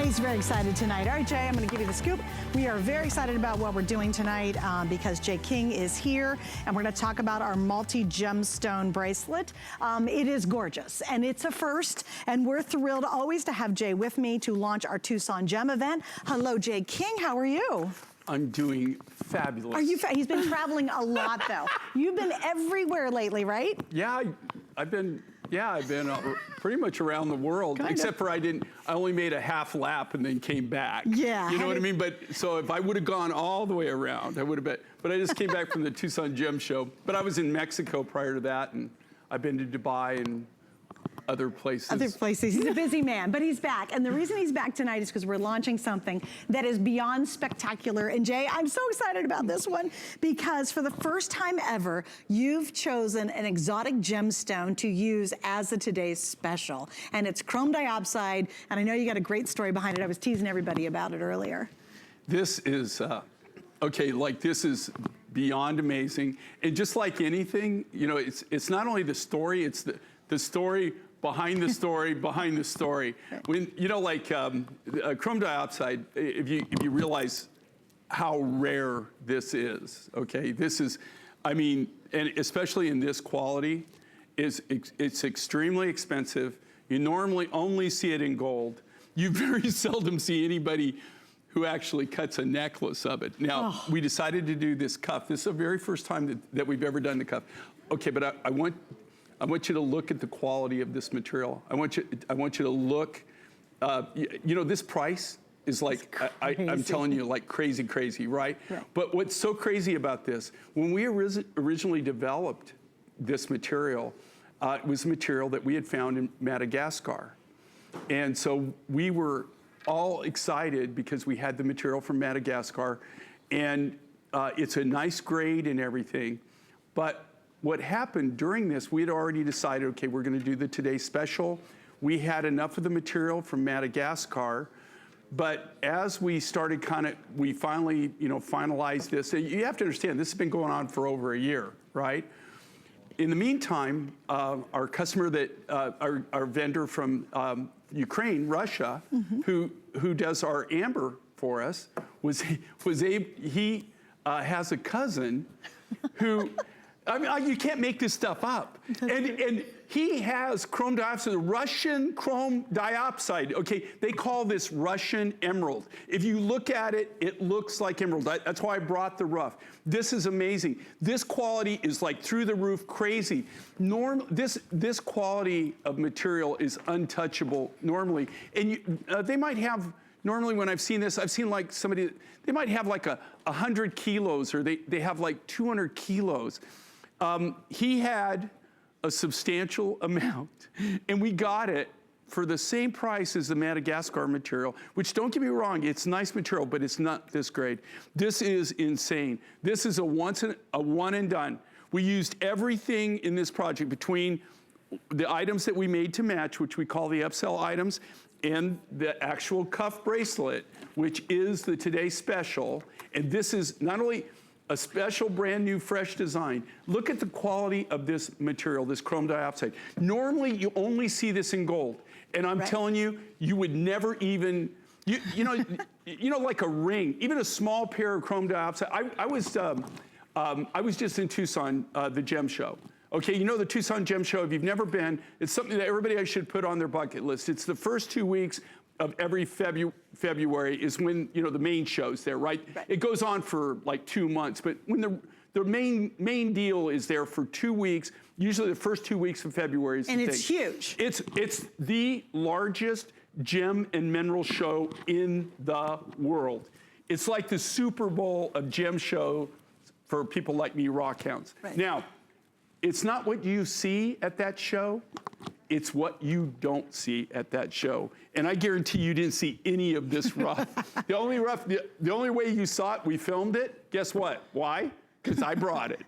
Jay's very excited tonight. All right, Jay, I'm going to give you the scoop. We are very excited about what we're doing tonight because Jay King is here, and we're going to talk about our multi-gemstone bracelet. It is gorgeous, and it's a first, and we're thrilled always to have Jay with me to launch our Tucson Gem event. Hello, Jay King. How are you? I'm doing fabulous. Are you? He's been traveling a lot, though. You've been everywhere lately, right? Yeah, I've been pretty much around the world, except for I only made a half lap and then came back. Yeah. You know what I mean? But so if I would have gone all the way around, I would have been, but I just came back from the Tucson Gem Show. But I was in Mexico prior to that, and I've been to Dubai and other places. Other places. He's a busy man, but he's back. And the reason he's back tonight is because we're launching something that is beyond spectacular. And Jay, I'm so excited about this one because for the first time ever, you've chosen an exotic gemstone to use as a today's special. And it's chrome diopside. And I know you got a great story behind it. I was teasing everybody about it earlier. This is, okay, like this is beyond amazing. And just like anything, you know, it's not only the story, it's the story behind the story, behind the story. When, you know, like chrome diopside, if you realize how rare this is, okay? This is, I mean, and especially in this quality, it's extremely expensive. You normally only see it in gold. You very seldom see anybody who actually cuts a necklace of it. Now, we decided to do this cuff. This is the very first time that we've ever done the cuff. Okay, but I want you to look at the quality of this material. I want you to look, you know, this price is like, I'm telling you, like crazy, right? But what's so crazy about this, when we originally developed this material, it was a material that we had found in Madagascar. And so we were all excited because we had the material from Madagascar, and it's a nice grade and everything. But what happened during this, we had already decided, okay, we're gonna do the Today Special. We had enough of the material from Madagascar, but as we started we finally, you know, finalized this. And you have to understand, this has been going on for over a year, right? In the meantime, our customer our vendor from Ukraine, Russia, who does our amber for us, he has a cousin who, I mean, you can't make this stuff up. And he has chrome diopside, Russian chrome diopside. Okay, they call this Russian emerald. If you look at it, it looks like emerald. That's why I brought the rough. This is amazing. This quality is like through the roof crazy. This quality of material is untouchable normally. And they might have, normally when I've seen this, I've seen like somebody, they might have like 100 kilos or they have like 200 kilos. He had a substantial amount, and we got it for the same price as the Madagascar material, which, don't get me wrong, it's nice material, but it's not this grade. This is insane. This is a one and done. We used everything in this project between the items that we made to match, which we call the upsell items, and the actual cuff bracelet, which is the Today Special. And this is not only a special, brand new, fresh design. Look at the quality of this material, this chrome diopside. Normally, you only see this in gold. And I'm telling you, you would never even, you know, like a ring, even a small pair of chrome diopside. I was just in Tucson, the Gem Show. Okay, you know the Tucson Gem Show, if you've never been, it's something that everybody should put on their bucket list. It's the first 2 weeks of every February is when, you know, the main show's there, right? It goes on for like 2 months, but when the main deal is there for 2 weeks, usually the first 2 weeks of February is the thing. And it's huge. It's the largest gem and mineral show in the world. It's like the Super Bowl of gem show for people like me, rock hounds. Now, it's not what you see at that show, it's what you don't see at that show. And I guarantee you didn't see any of this rough. The only way you saw it, we filmed it, guess what? Why? Because I brought it.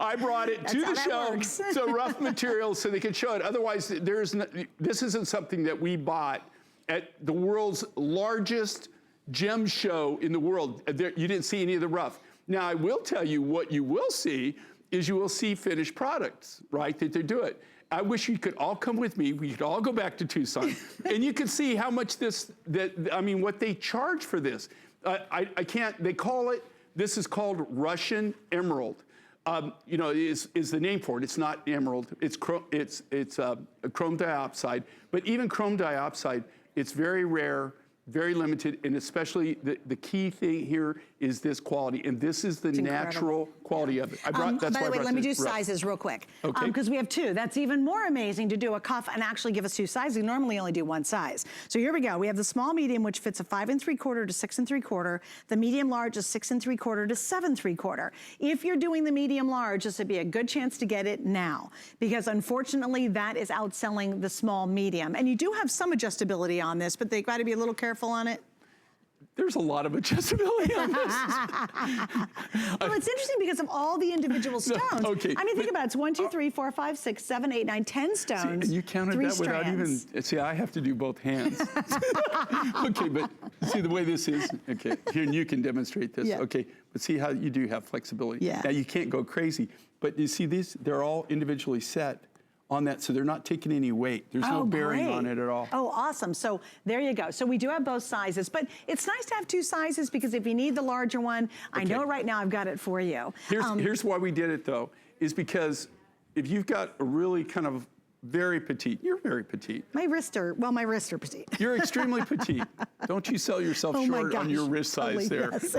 I brought it to the show, so rough material, so they could show it. Otherwise, this isn't something that we bought at the world's largest gem show in the world. You didn't see any of the rough. Now, I will tell you what you will see is you will see finished products, right, that they do it. I wish you could all come with me. We could all go back to Tucson, and you could see how much what they charge for this. I can't. They call it. This is called Russian emerald. Is the name for it. It's not emerald. It's chrome dioxide. But even chrome dioxide, it's very rare, very limited, and especially the key thing here is this quality, and this is the natural quality of it. By the way, let me do sizes real quick. Okay. Because we have two. That's even more amazing to do a cuff and actually give us two sizes. We normally only do one size. So here we go. We have the small medium, which fits a 5 3/4 to 6 3/4. The medium large is 6 3/4 to 7 3/4. If you're doing the medium large, this would be a good chance to get it now, because unfortunately that is outselling the small medium. And you do have some adjustability on this, but they've got to be a little careful on it. There's a lot of adjustability on this. Well, it's interesting because of all the individual stones. No, okay, I mean, think about it. It's 1, 2, 3, 4, 5, 6, 7, 8, 9, 10 stones. See, and you counted 3 that without strands. even, see, I have to do both hands. Okay, but see the way this is, okay, here you can demonstrate this. Yeah. Okay, but see how you do have flexibility. Yeah. Now you can't go crazy, but you see these, they're all individually set on that, so they're not taking any weight. There's no bearing on it at all. Oh, awesome. So there you go. So we do have both sizes, but it's nice to have two sizes because if you need the larger one, I know right now I've got it for you. Here's why we did it though, is because if you've got a really kind of very petite, you're very petite. My wrists are petite. You're extremely petite. Don't you sell yourself short on your wrist size there. Yes.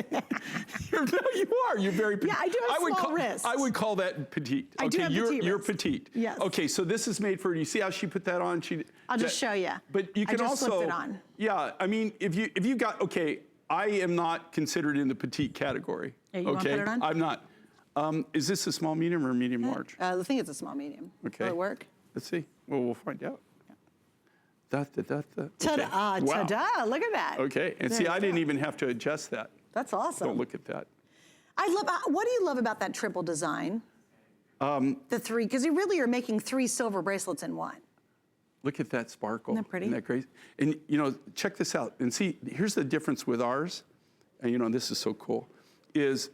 You are. You're very petite. Yeah, I do have small wrists. I would call that petite. I do have petite you're wrists. petite. Yes. Okay, so this is made for, you see how she put that on? I'll just show you. But you can I just also, slipped it on. Yeah, I mean, if you got, okay, I am not considered in the petite category. Yeah, you want to put it on? I'm not. Is this a small medium or a medium large? I think it's a small medium. Okay. Will it work? Let's see. Well, we'll find out. Da, da, da, da. Ta-da, Okay. Wow. ta-da, look at that. Okay, and see, I didn't even have to adjust that. That's awesome. Don't look at that. What do you love about that triple design? The three, because you really are making 3 silver bracelets in one. Look at that sparkle. Isn't that pretty? Isn't that great? And check this out. And see, here's the difference with ours. And this is so cool. Is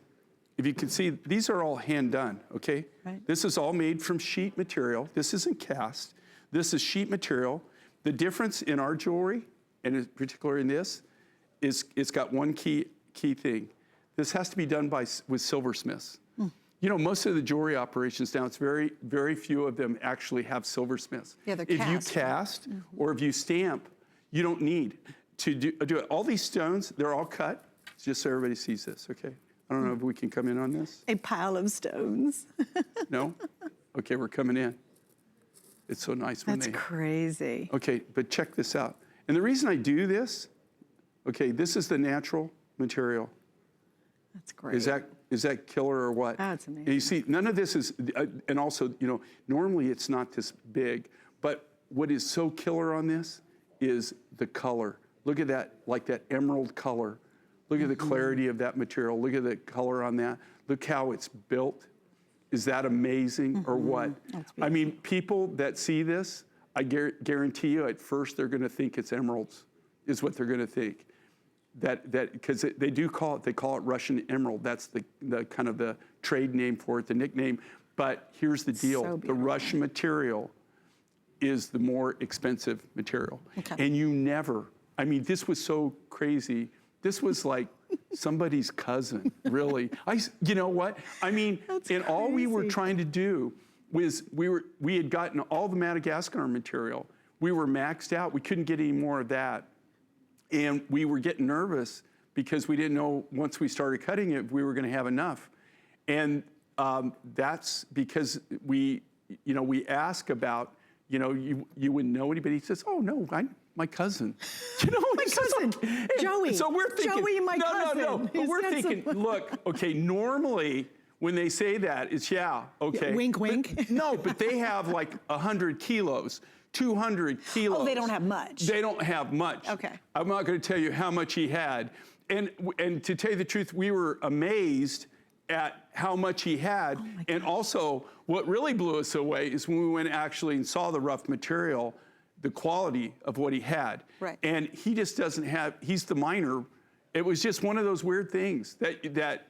if you can see, these are all hand done. Okay. Right. This is all made from sheet material. This isn't cast. This is sheet material. The difference in our jewelry, and in particular in this, is it's got one key thing. This has to be done with silversmiths. Most of the jewelry operations now, it's very, very few of them actually have silversmiths. Yeah, they're if cast, you cast or if you stamp, you don't need to do it. All these stones, they're all cut, just so everybody sees this, okay? I don't know if we can come in on this. A pile of stones. No? Okay, we're coming in. It's so nice when That's crazy. Okay, but check this out. And the reason I do this, okay, this is the natural material. That's great. Is that killer or what? Oh, it's amazing. And you see, none of this is, and also, normally it's not this big, but what is so killer on this is the color. Look at that, like that emerald color. Look at the clarity of that material. Look at the color on that. Look how it's built. Is that amazing or what? I mean, people that see this, I guarantee you at first they're gonna think it's emeralds, is what they're gonna think. Because they call it Russian emerald. That's the kind of the trade name for it, the nickname. But here's the deal. So the Russian material is the more expensive material. Okay. And you never, I mean, this was so crazy. This was like somebody's cousin, really. You know what? I mean, all we were trying to do was we had gotten all the Madagascar material. We were maxed out. We couldn't get any more of that. And we were getting nervous because we didn't know once we started cutting it, if we were going to have enough. And that's because we ask about, you wouldn't know anybody. He says, oh, no, my cousin. My cousin, Joey. So we're thinking, Joey, my cousin. No. But we're thinking, look, okay, normally when they say that, it's okay. Yeah, wink, wink. But, no, but they have like 100 kilos. 200 kilos. Oh, they don't have much. They don't have much. Okay. I'm not going to tell you how much he had. And to tell you the truth, we were amazed at how much he had. Oh and also, what really blew us away is when we went actually and saw the rough material, the quality of what he had. Right. And he just doesn't have, he's the miner. It was just one of those weird things that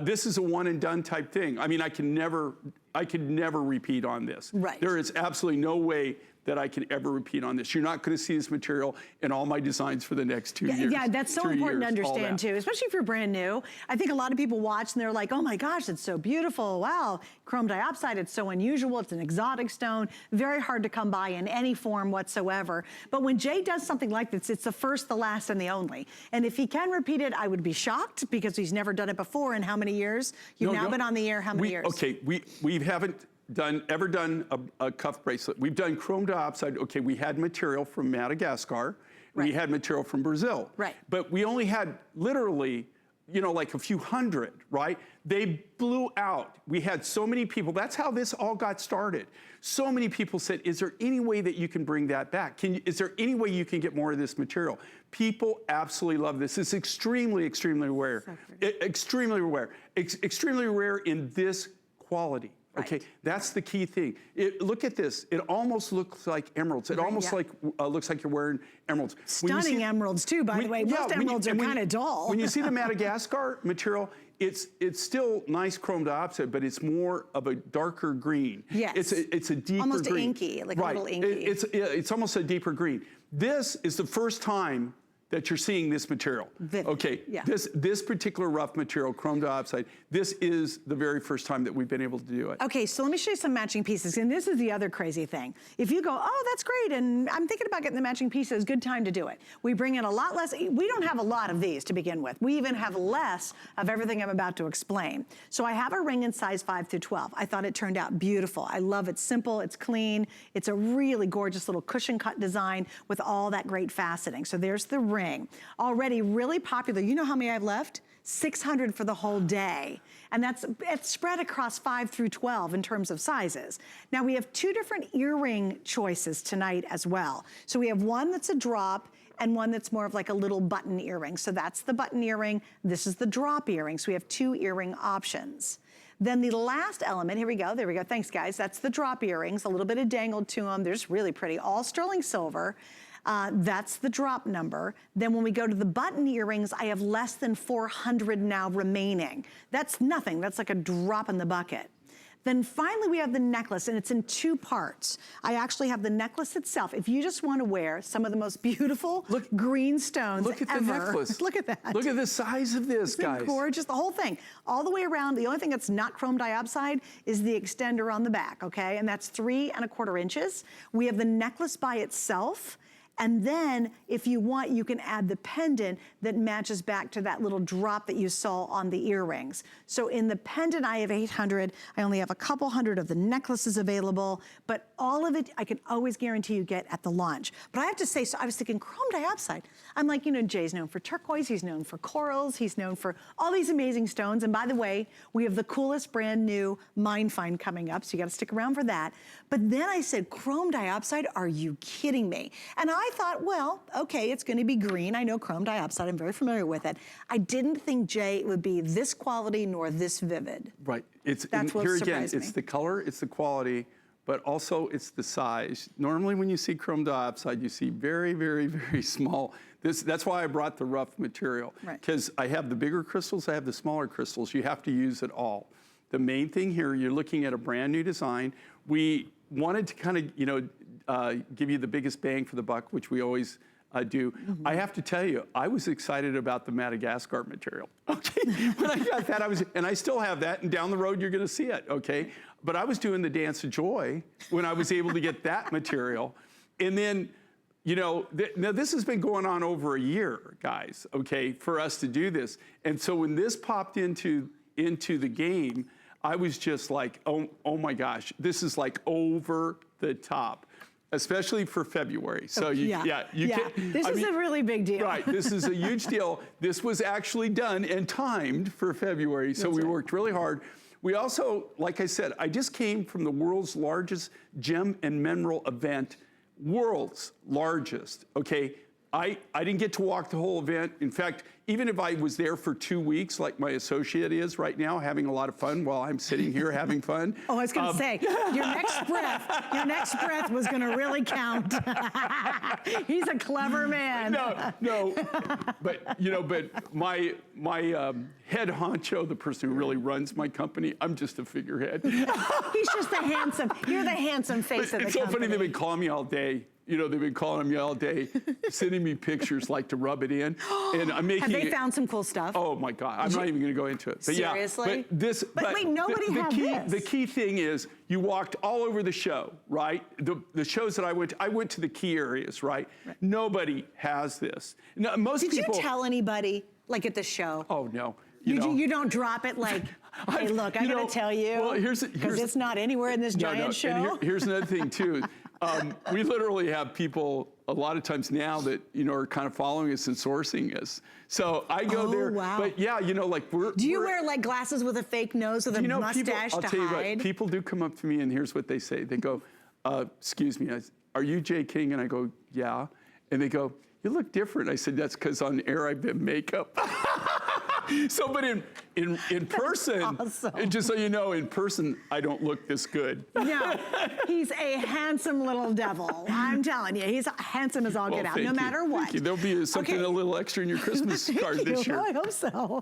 this is a one and done type thing. I mean, I can never I could never repeat on this. Right. There is absolutely no way that I can ever repeat on this. You're not going to see this material in all my designs for the next 2 years. Yeah, that's so important to understand too, especially if you're brand new. I think a lot of people watch and they're like, oh my gosh, it's so beautiful. Wow, chrome dioxide, it's so unusual. It's an exotic stone, very hard to come by in any form whatsoever. But when Jay does something like this, it's the first, the last, and the only. And if he can repeat it, I would be shocked because he's never done it before in how many years? You've now been on the air how many years? Okay, we haven't ever done a cuff bracelet. We've done chrome dioxide. Okay, we had material from Madagascar. Right. We had material from Brazil. Right. But we only had literally, you know, like a few hundred, right? They blew out. We had so many people. That's how this all got started. So many people said, is there any way that you can bring that back? Is there any way you can get more of this material? People absolutely love this. It's extremely, extremely rare. So extremely rare. Extremely rare in this quality. Right. Okay, that's the key thing. Look at this. It almost looks like emeralds. It almost looks like you're wearing emeralds. Stunning emeralds too, by the way. Most emeralds are kind of dull. When you see the Madagascar material, it's still nice chrome dioxide, but it's more of a darker green. Yes. It's a deeper almost green. Inky, like right. a little inky. It's almost a deeper green. This is the first time that you're seeing this material. Okay, this particular rough material, chrome dioxide, this is the very first time that we've been able to do it. Okay, so let me show you some matching pieces, and this is the other crazy thing. If you go, oh, that's great, and I'm thinking about getting the matching pieces, good time to do it. We bring in a lot less, we don't have a lot of these to begin with. We even have less of everything I'm about to explain. So I have a ring in size 5 through 12. I thought it turned out beautiful. I love it, simple, it's clean, it's a really gorgeous little cushion cut design with all that great faceting. So there's the ring. Already really popular. You know how many I've left? 600 for the whole day. And it's spread across 5 through 12 in terms of sizes. Now we have 2 different earring choices tonight as well. So we have one that's a drop and one that's more of like a little button earring. So that's the button earring. This is the drop earring. So we have 2 earring options. Then the last element, here we go, there we go. Thanks guys. That's the drop earrings, a little bit of dangled to them. They're just really pretty, all sterling silver. That's the drop number. Then when we go to the button earrings, I have less than 400 now remaining. That's nothing, that's like a drop in the bucket. Then finally we have the necklace, and it's in 2 parts. I actually have the necklace itself. If you just want to wear some of the most beautiful green stones Look at ever. the necklace. Look at that. Look at the size of this, guys. Gorgeous, the whole thing. All the way around. The only thing that's not chrome dioxide is the extender on the back, okay? And that's 3 1/4 inches. We have the necklace by itself. And then, if you want, you can add the pendant that matches back to that little drop that you saw on the earrings. So in the pendant, I have 800. I only have a couple hundred of the necklaces available, but all of it, I can always guarantee you get at the launch. But I have to say, so I was thinking chrome dioxide. I'm like, you know, Jay's known for turquoise, he's known for corals, he's known for all these amazing stones. And by the way, we have the coolest brand new Mine Find coming up, so you gotta stick around for that. But then I said, chrome dioxide, are you kidding me? And I thought, well, okay, it's gonna be green. I know chrome dioxide, I'm very familiar with it. I didn't think, Jay, it would be this quality nor this vivid. Right, That's what here again, surprised me. it's the color, it's the quality, but also it's the size. Normally when you see chrome dioxide, you see very, very, very small. That's why I brought the rough material. Because I have the bigger crystals, I have the smaller crystals. You have to use it all. The main thing here, you're looking at a brand new design. We wanted to kind of, you know, give you the biggest bang for the buck, which we always do. I have to tell you, I was excited about the Madagascar material. Okay, when I got that, and I still have that, and down the road you're gonna see it, okay? But I was doing the dance of joy when I was able to get that material. And then, you know, now this has been going on over a year, guys, okay, for us to do this. And so when this popped into the game, I was just like, oh my gosh, this is like over the top, especially for February. So this is a really big deal. Right, this is a huge deal. This was actually done and timed for February, so we worked really hard. We also, like I said, I just came from the world's largest gem and mineral event, world's largest, okay? I didn't get to walk the whole event. In fact, even if I was there for 2 weeks, like my associate is right now, having a lot of fun while I'm sitting here having fun. Oh, I was going to say, your next breath was going to really count. He's a clever man. No, but my head honcho, the person who really runs my company, I'm just a figurehead. He's just the handsome. You're the handsome face of the company. It's so funny, they've been calling me all day. They've been calling me all day, sending me pictures like to rub it in. And I'm making Have they found some cool stuff? Oh my God, I'm not even gonna go into it. But seriously? Yeah, but wait, nobody had this. The key thing is you walked all over the show, right? The shows that I went to the key areas, right? Nobody has this. No, most people. Did you tell anybody, like at the show? Oh no. You don't drop it like, hey, look, I'm going to tell you. Well, here's because it's not anywhere in this giant show. And here's another thing too. We literally have people a lot of times now that are kind of following us and sourcing us. So I go there. Wow. But yeah, like we're. Do you wear like glasses with a fake nose with a mustache I'll to tell you hide? what, people do come up to me and here's what they say. They go, "Excuse me, are you Jay King?" And I go, "Yeah." And they go, "You look different." I said, "That's because on air I've been makeup." So, but in person, awesome. And just so you know, in person, I don't look this good. No, he's a handsome little devil. I'm telling you, he's handsome as all get out, no matter what. Thank you. There'll be something a little extra in your Christmas card this year. I hope so.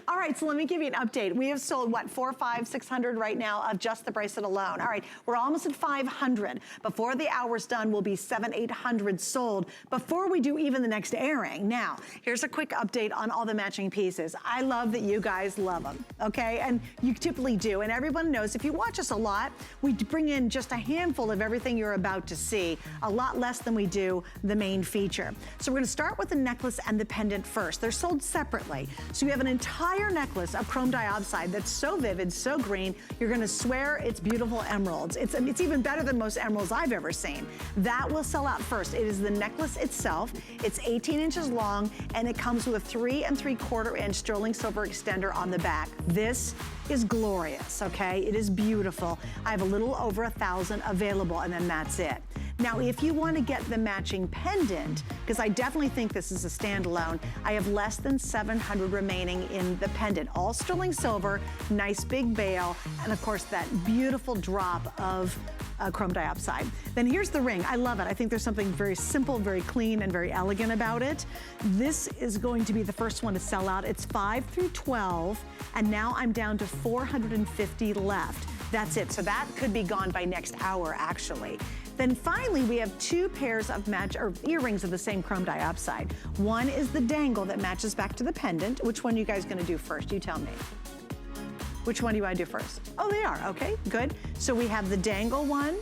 All right, so let me give you an update. We have sold, 400, 500, 600 right now of just the bracelet alone. All right, we're almost at 500. Before the hour's done, we'll be 700, 800 sold before we do even the next airing. Now, here's a quick update on all the matching pieces. I love that you guys love them, okay? And you typically do, and everyone knows if you watch us a lot, we bring in just a handful of everything you're about to see, a lot less than we do the main feature. So we're gonna start with the necklace and the pendant first. They're sold separately. So you have an entire necklace of chrome dioxide that's so vivid, so green, you're gonna swear it's beautiful emeralds. It's even better than most emeralds I've ever seen. That will sell out first. It is the necklace itself. It's 18 inches long, and it comes with a 3 3/4 inch sterling silver extender on the back. This is glorious, okay? It is beautiful. I have a little over 1,000 available, and then that's it. Now, if you want to get the matching pendant, because I definitely think this is a standalone, I have less than 700 remaining in the pendant. All sterling silver, nice big bail, and of course that beautiful drop of chrome dioxide. Then here's the ring. I love it. I think there's something very simple, very clean, and very elegant about it. This is going to be the first one to sell out. It's 5 through 12, and now I'm down to 450 left. That's it. So that could be gone by next hour, actually. Then finally, we have 2 pairs of earrings of the same chrome dioxide. One is the dangle that matches back to the pendant. Which one are you guys gonna do first? You tell me. Which one do you want to do first? Oh, they are, okay, good. So we have the dangle one,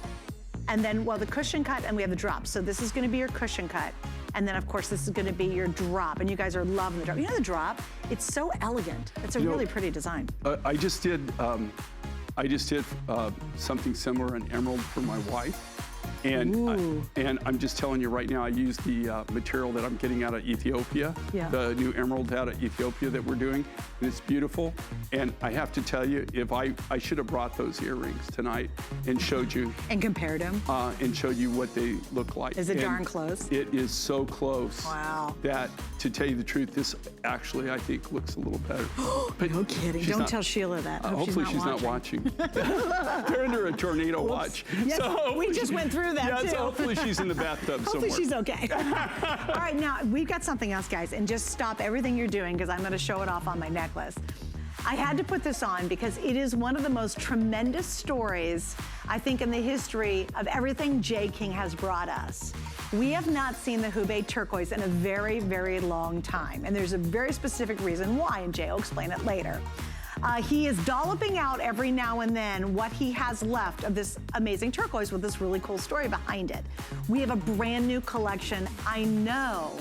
and then, the cushion cut, and we have the drop. So this is gonna be your cushion cut. And then, of course, this is gonna be your drop, and you guys are loving the drop. You know the drop? It's so elegant. It's a really pretty design. I just did something similar, an emerald for my wife. And I'm just telling you right now, I use the material that I'm getting out of Ethiopia, the new emerald out of Ethiopia that we're doing, and it's beautiful. And I have to tell you, if I should have brought those earrings tonight and showed you. And compared them. And showed you what they look like. Is it darn close? It is so close. Wow. That, to tell you the truth, this actually, I think, looks a little better. But no kidding. Don't tell Sheila that. Hopefully she's not watching. They're under a tornado watch. Yes, so we just went through that too. So hopefully she's in the bathtub hopefully somewhere. She's okay. All right, now we've got something else, guys, and just stop everything you're doing because I'm going to show it off on my necklace. I had to put this on because it is one of the most tremendous stories, I think, in the history of everything Jay King has brought us. We have not seen the Hubei turquoise in a very, very long time, and there's a very specific reason why, and Jay will explain it later. He is dolloping out every now and then what he has left of this amazing turquoise with this really cool story behind it. We have a brand new collection. I know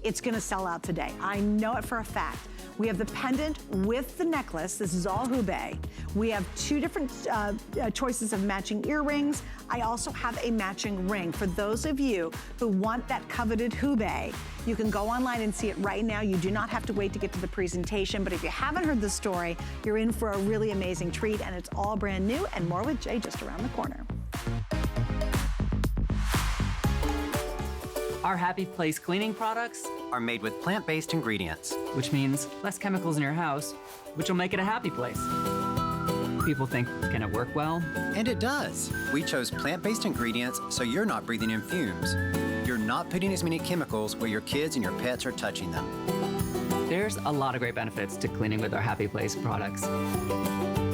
it's gonna sell out today. I know it for a fact. We have the pendant with the necklace. This is all Hubei. We have 2 different choices of matching earrings. I also have a matching ring. For those of you who want that coveted Hubei, you can go online and see it right now. You do not have to wait to get to the presentation, but if you haven't heard the story, you're in for a really amazing treat, and it's all brand new, and more with Jay just around the corner. Our Happy Place cleaning products are made with plant-based ingredients. which means less chemicals in your house, which will make it a happy place. People think, can it work well? And it does. We chose plant-based ingredients so you're not breathing in fumes. You're not putting as many chemicals where your kids and your pets are touching them. There's a lot of great benefits to cleaning with our Happy Place products.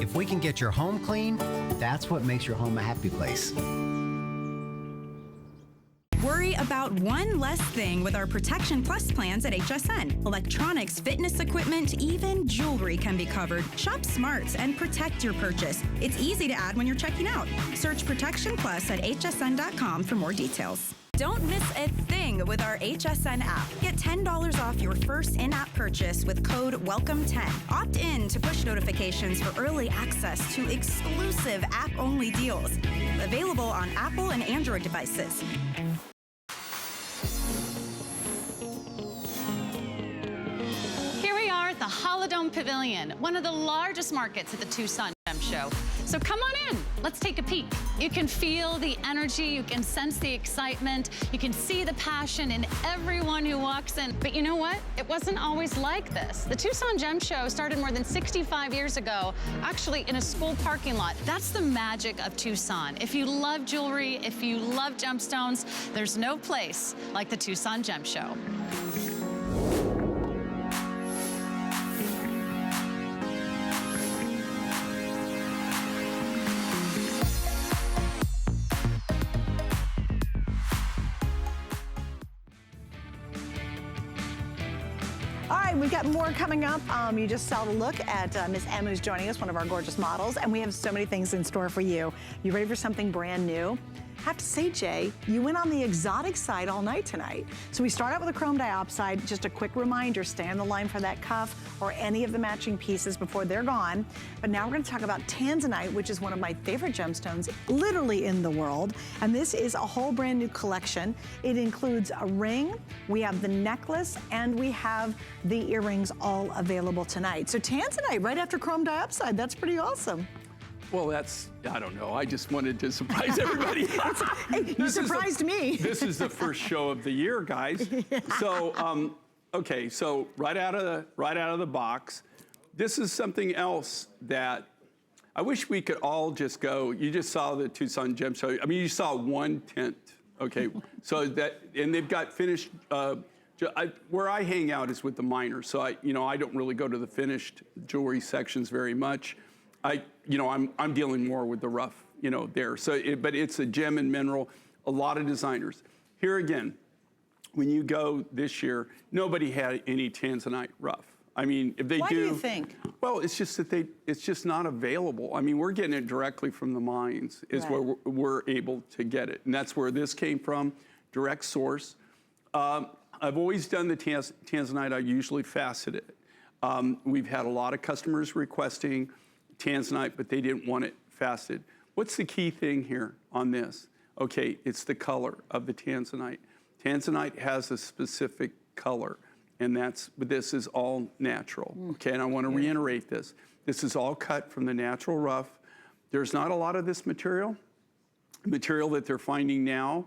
If we can get your home clean, that's what makes your home a happy place. Worry about one less thing with our Protection Plus plans at HSN. Electronics, fitness equipment, even jewelry can be covered. Shop smart and protect your purchase. It's easy to add when you're checking out. Search Protection Plus at hsn.com for more details. Don't miss a thing with our HSN app. Get $10 off your first in-app purchase with code WELCOME10. Opt in to push notifications for early access to exclusive app-only deals. Available on Apple and Android devices. Here we are at the Holodome Pavilion, one of the largest markets at the Tucson Gem Show. So come on in, let's take a peek. You can feel the energy, you can sense the excitement, you can see the passion in everyone who walks in. But you know what? It wasn't always like this. The Tucson Gem Show started more than 65 years ago, actually in a school parking lot. That's the magic of Tucson. If you love jewelry, if you love gemstones, there's no place like the Tucson Gem Show. All right, we've got more coming up. You just saw the look at Miss M, who's joining us, one of our gorgeous models, and we have so many things in store for you. You ready for something brand new? I have to say, Jay, you went on the exotic side all night tonight. So we start out with a chrome dioxide. Just a quick reminder, stay on the line for that cuff or any of the matching pieces before they're gone. But now we're gonna talk about tanzanite, which is one of my favorite gemstones literally in the world. And this is a whole brand new collection. It includes a ring, we have the necklace, and we have the earrings all available tonight. So tanzanite right after chrome dioxide, that's pretty awesome. Well, that's, I don't know. I just wanted to surprise everybody. Hey, you surprised me. This is the first show of the year, guys. Yeah. So, okay, so right out of the box, this is something else that I wish we could all just go. You just saw the Tucson Gem Show. I mean, you saw one tent, okay? So that, and they've got finished. Where I hang out is with the miners, so I don't really go to the finished jewelry sections very much. I'm dealing more with the rough, there. So, but it's a gem and mineral, a lot of designers. Here again, when you go this year, nobody had any tanzanite rough. I mean, if they Why do you think? Well, it's just that it's just not available. I mean, we're getting it directly from the mines is Right. where we're able to get it. And that's where this came from, direct source. I've always done the tanzanite, I usually facet it. We've had a lot of customers requesting tanzanite, but they didn't want it faceted. What's the key thing here on this? Okay, it's the color of the tanzanite. Tanzanite has a specific color, and but this is all natural. Okay, and I want to reiterate this. This is all cut from the natural rough. There's not a lot of this material. Material that they're finding now,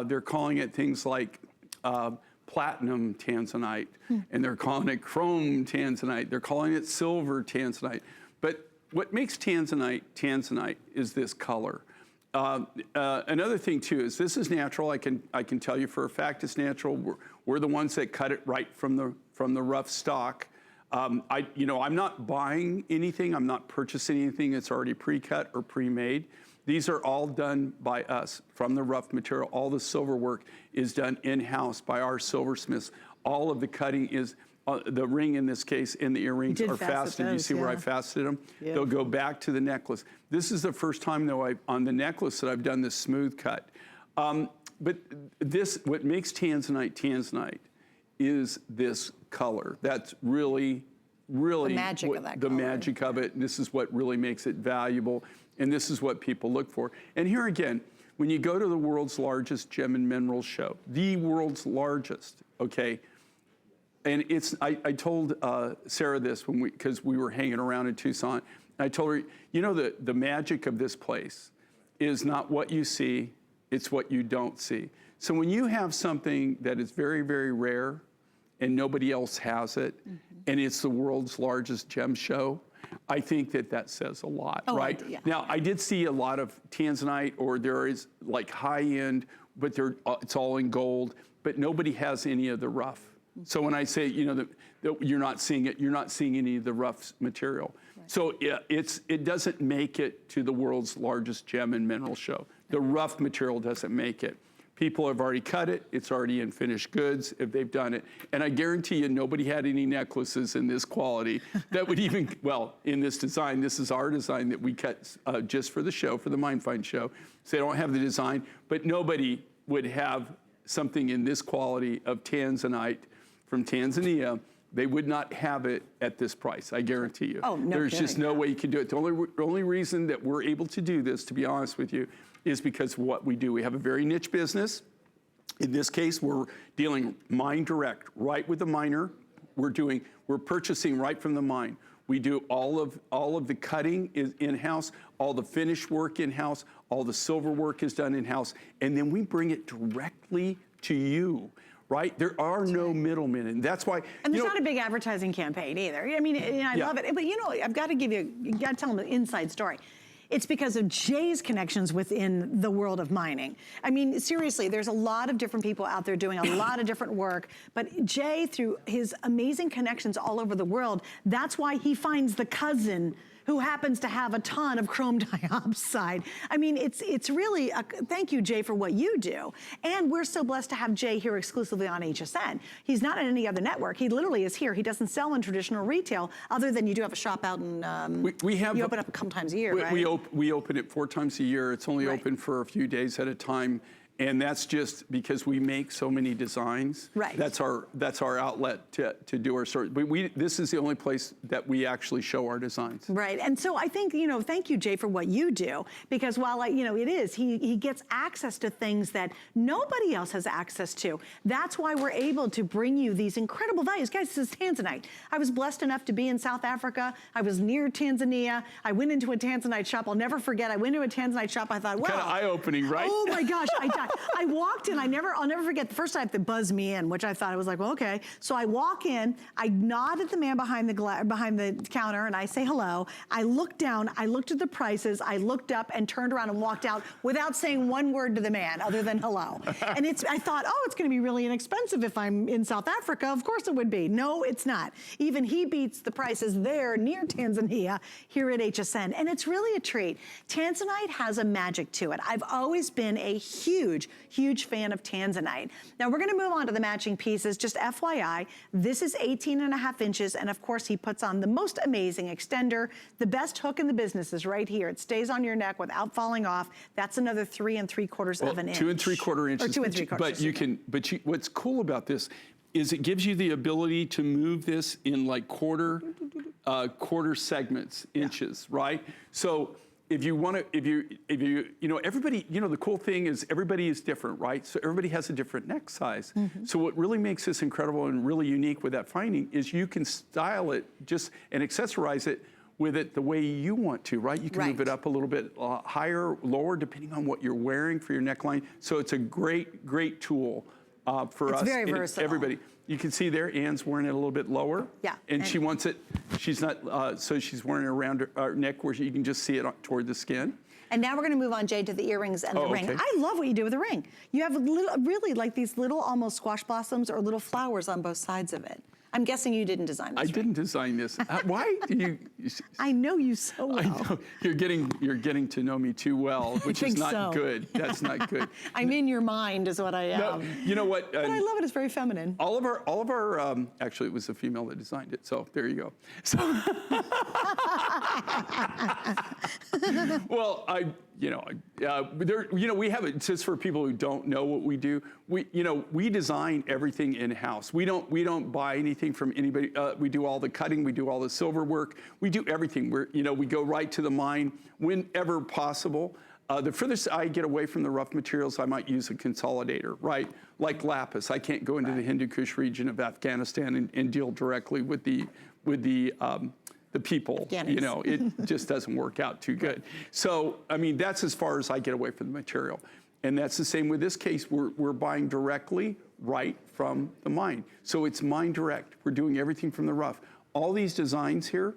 they're calling it things like platinum tanzanite, and they're calling it chrome tanzanite. They're calling it silver tanzanite. But what makes tanzanite is this color. Another thing too is this is natural. I can tell you for a fact it's natural. We're the ones that cut it right from the rough stock. I'm not buying anything. I'm not purchasing anything that's already pre-cut or pre-made. These are all done by us from the rough material. All the silver work is done in-house by our silversmiths. All of the cutting is. The ring in this case and the earrings are faceted. You see where I faceted them? Yeah. They'll go back to the necklace. This is the first time though on the necklace that I've done this smooth cut. But what makes tanzanite is this color. That's really the magic of that color. Magic of it. This is what really makes it valuable, and this is what people look for. And here again, when you go to the world's largest gem and mineral show, the world's largest, okay. And I told Sarah this because we were hanging around in Tucson. I told her, the magic of this place is not what you see, it's what you don't see. So when you have something that is very, very rare and nobody else has it, and it's the world's largest gem show, I think that says a lot, right? Yeah. Now, I did see a lot of tanzanite, or there is like high-end, but it's all in gold, but nobody has any of the rough. So when I say, you know, that you're not seeing it, you're not seeing any of the rough material. Right. So it doesn't make it to the world's largest gem and mineral show. The rough material doesn't make it. People have already cut it. It's already in finished goods if they've done it. And I guarantee you nobody had any necklaces in this quality that would even, well, in this design, this is our design that we cut just for the show, for the Mind Find show. So they don't have the design, but nobody would have something in this quality of tanzanite from Tanzania. They would not have it at this price, I guarantee you. Oh, no There's kidding. just no way you can do it. The only reason that we're able to do this, to be honest with you, is because of what we do. We have a very niche business. In this case, we're dealing mine direct, right with the miner. We're purchasing right from the mine. We do all of the cutting is in-house, all the finish work in-house, all the silver work is done in-house, and then we bring it directly to you. Right? There are no middlemen, and that's why. And there's not a big advertising campaign either. I mean, and I love it. But you know, I've got to give you got to tell them the inside story. It's because of Jay's connections within the world of mining. I mean, seriously, there's a lot of different people out there doing a lot of different work, but Jay, through his amazing connections all over the world, that's why he finds the cousin who happens to have a ton of chrome dioxide. I mean, it's really, thank you, Jay, for what you do. And we're so blessed to have Jay here exclusively on HSN. He's not on any other network. He literally is here. He doesn't sell in traditional retail, other than you do have a shop out in, you open up a couple times a year, right? We open it 4 times a year. It's only open for a few days at a time. And that's just because we make so many designs. Right. That's our outlet to do our story. But this is the only place that we actually show our designs. Right, and so I think, you know, thank you, Jay, for what you do, because while he gets access to things that nobody else has access to. That's why we're able to bring you these incredible values. Guys, this is Tanzanite. I was blessed enough to be in South Africa. I was near Tanzania. I went into a Tanzanite shop. I'll never forget. I went into a Tanzanite shop. I thought, wow. Kind of eye-opening, right? Oh my gosh, I walked in, I'll never forget, the first time they buzzed me in, which I thought, I was like, well, okay. So I walk in, I nod at the man behind the counter, and I say hello. I looked down, I looked at the prices, I looked up and turned around and walked out without saying one word to the man other than hello. And I thought, oh, it's gonna be really inexpensive if I'm in South Africa. Of course it would be. No, it's not. Even he beats the prices there near Tanzania here at HSN. And it's really a treat. Tanzanite has a magic to it. I've always been a huge fan of Tanzanite. Now we're gonna move on to the matching pieces. Just FYI, this is 18.5 inches, and of course he puts on the most amazing extender. The best hook in the business is right here. It stays on your neck without falling off. That's another 3 3/4 of an inch. 2 3/4 inches. Or 2 3/4. But what's cool about this is it gives you the ability to move this in like quarter segments, inches, right? So if you want to, everybody, the cool thing is everybody is different, right? So everybody has a different neck size. So what really makes this incredible and really unique with that finding is you can style it and accessorize it with it the way you want to, right? You can move it up a little bit higher, lower, depending on what you're wearing for your neckline. So it's a great tool for us. It's very versatile. Everybody. You can see there, Ann's wearing it a little bit lower. Yeah. And she wants it, she's not, so she's wearing it around her neck where you can just see it toward the skin. And now we're gonna move on, Jay, to the earrings and the ring. I love what you do with the ring. You have really like these little almost squash blossoms or little flowers on both sides of it. I'm guessing you didn't design this. I didn't design this. Why do you? I know you so well. I know. You're getting to know me too well, which is not good. That's not good. I'm in your mind, is what I am. No, you know what? But I love it. It's very feminine. All of our. Actually, it was a female that designed it. So there you go. So. Well, we have it just for people who don't know what we do. We design everything in-house. We don't buy anything from anybody. We do all the cutting. We do all the silver work. We do everything. We go right to the mine whenever possible. The furthest I get away from the rough materials, I might use a consolidator, right? Like lapis. I can't go into the Hindu Kush region of Afghanistan and deal directly with the people. It just doesn't work out too good. So, I mean, that's as far as I get away from the material. And that's the same with this case. We're buying directly right from the mine. So it's mine direct. We're doing everything from the rough. All these designs here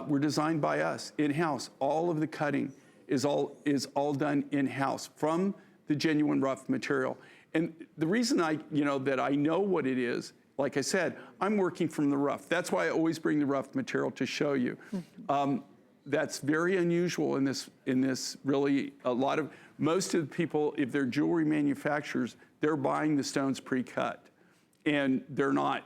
were designed by us in-house. All of the cutting is all done in-house from the genuine rough material. And the reason that I know what it is, like I said, I'm working from the rough. That's why I always bring the rough material to show you. That's very unusual in this really, most of the people, if they're jewelry manufacturers, they're buying the stones pre-cut. And they're not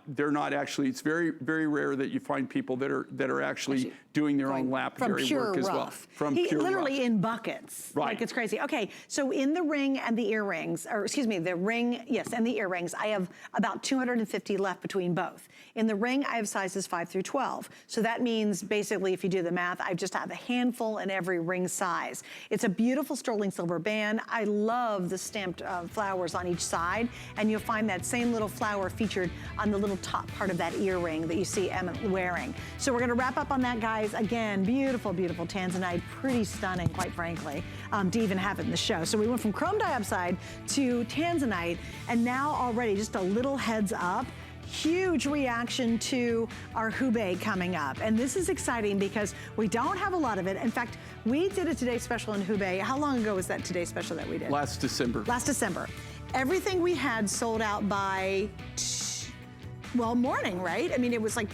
actually, it's very, very rare that you find people that are actually doing their own lapidary work as well. From pure rough. Literally in buckets. Right. Like it's crazy. Okay, so in the ring and the earrings, or excuse me, the ring, yes, and the earrings, I have about 250 left between both. In the ring, I have sizes 5 through 12. So that means basically, if you do the math, I just have a handful in every ring size. It's a beautiful sterling silver band. I love the stamped flowers on each side, and you'll find that same little flower featured on the little top part of that earring that you see Emmett wearing. So we're gonna wrap up on that, guys. Again, beautiful, beautiful tanzanite, pretty stunning, quite frankly, to even have it in the show. So we went from chrome dioxide to tanzanite, and now already just a little heads up, huge reaction to our Hubei coming up. And this is exciting because we don't have a lot of it. In fact, we did a Today Special in Hubei. How long ago was that Today Special that we did? Last December. Last December. Everything we had sold out by, well, morning, right? I mean, it was like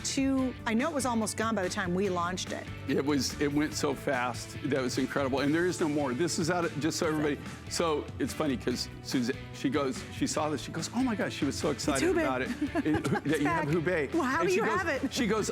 I know it was almost gone by the time we launched it. It went so fast. That was incredible. And there is no more. This is out of, just so everybody, so it's funny because Suzanne, she saw this, she goes, oh my gosh, she was so excited about it. That you have Hubei. Well, how do you have it? She goes,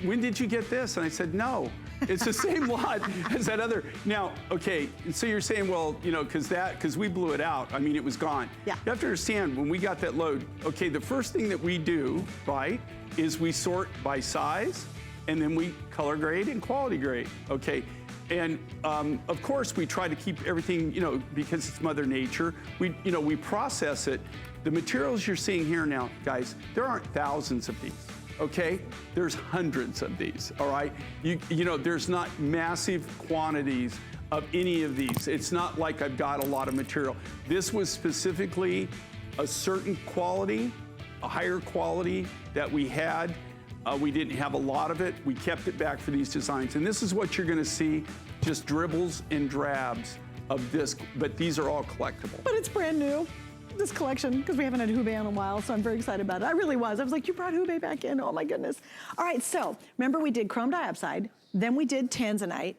when did you get this? And I said, no, it's the same lot as that other. Now, okay, so you're saying, well, because we blew it out, I mean, it was gone. Yeah. You have to understand, when we got that load, okay, the first thing that we do, right, is we sort by size, and then we color grade and quality grade, okay? And of course, we try to keep everything, because it's Mother Nature, we process it. The materials you're seeing here now, guys, there aren't thousands of these, okay? There's hundreds of these, all right? There's not massive quantities of any of these. It's not like I've got a lot of material. This was specifically a certain quality, a higher quality that we had. We didn't have a lot of it. We kept it back for these designs. And this is what you're gonna see, just dribbles and drabs of this, but these are all collectible. But it's brand new, this collection, because we haven't had Hubei in a while, so I'm very excited about it. I really was. I was like, you brought Hubei back in, oh my goodness. All right, so remember we did chrome diopside, then we did tanzanite,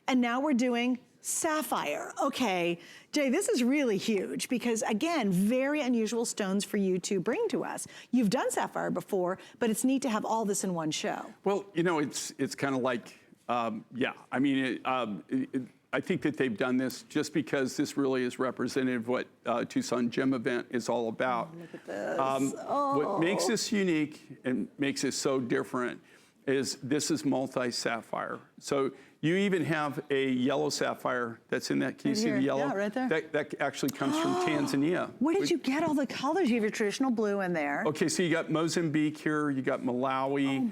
and now we're doing sapphire. Okay, Jay, this is really huge because, again, very unusual stones for you to bring to us. You've done sapphire before, but it's neat to have all this in one show. Well, it's kind of like, yeah, I mean, I think that they've done this just because this really is representative of what Tucson Gem Event is all about. Oh, look at this. What makes this unique and makes it so different is this is multi-sapphire. So you even have a yellow sapphire that's in that. Can you see the yellow? Yeah, right there. That actually comes from Tanzania. Where did you get all the colors? You have your traditional blue in there. Okay, so you got Mozambique here, you got Malawi,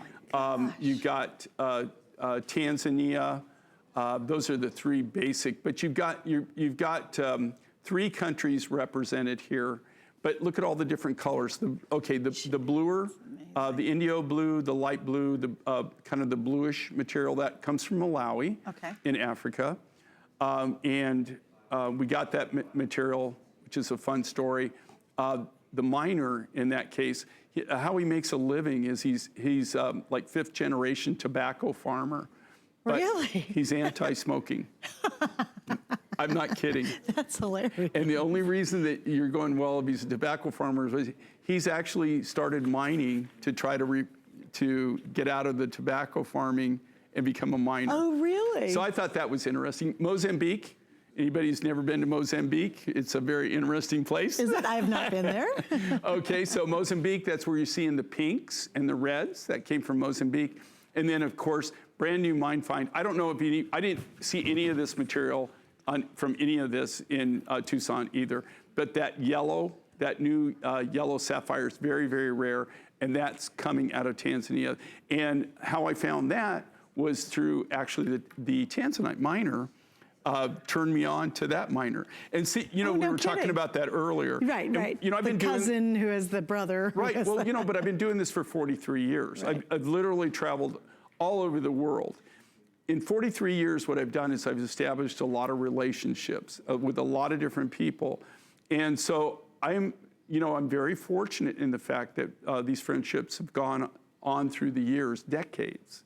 you got Tanzania. Those are the three basic, but you've got 3 countries represented here. But look at all the different colors. The bluer, the Indio blue, the light blue, the kind of the bluish material that comes from Malawi in Africa. And we got that material, which is a fun story. The miner in that case, how he makes a living is he's like 5th generation tobacco farmer. But really? He's anti-smoking. I'm not kidding. That's hilarious. And the only reason that you're going, well, if he's a tobacco farmer, is he's actually started mining to try to get out of the tobacco farming and become a miner. Oh, really? So I thought that was interesting. Mozambique, anybody who's never been to Mozambique, it's a very interesting place. Is it? I have not been there. Okay, so Mozambique, that's where you're seeing the pinks and the reds. That came from Mozambique. And then, of course, brand new mine find. I don't know if I didn't see any of this material from any of this in Tucson either, but that new yellow sapphire is very, very rare, and that's coming out of Tanzania. And how I found that was through actually the Tanzanite miner turned me on to that miner. And see, you know, we were talking about that earlier. Right, and, right. You know, I've been doing cousin who is the brother. Right, well, you know, but I've been doing this for 43 years. Right. I've literally traveled all over the world. In 43 years, what I've done is I've established a lot of relationships with a lot of different people. And so I'm very fortunate in the fact that these friendships have gone on through the years, decades.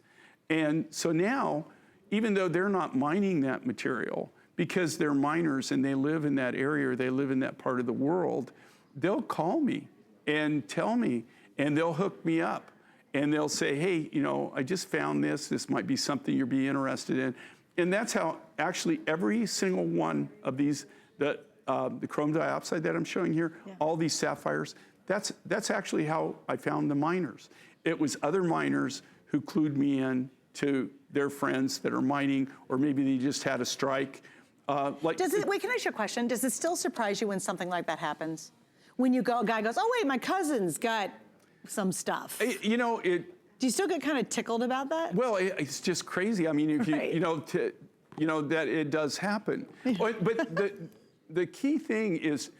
And so now, even though they're not mining that material, because they're miners and they live in that area or they live in that part of the world, they'll call me and tell me, and they'll hook me up. And they'll say, hey, you know, I just found this. This might be something you'd be interested in. And that's how actually every single one of these, the chrome diopside that I'm showing here, all these sapphires, that's actually how I found the miners. It was other miners who clued me in to their friends that are mining, or maybe they just had a strike. Wait, can I ask you a question? Does it still surprise you when something like that happens? When a guy goes, oh wait, my cousin's got some stuff. You know, do you still get kind of tickled about that? Well, it's just crazy. I mean, if you know that it does happen. But the key thing is,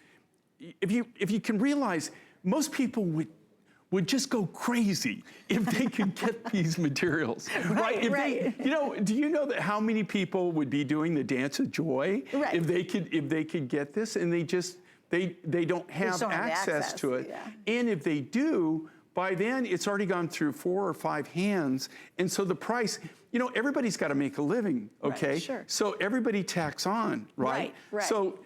if you can realize, most people would just go crazy if they could get these materials, right? Right. You know, do you know that how many people would be doing the dance of joy if they could get this, and they don't have access to it. Yeah. And if they do, by then it's already gone through 4 or 5 hands. And so the price, you know, everybody's got to make a living, okay? Right, sure. So everybody tacks on, right? Right. So,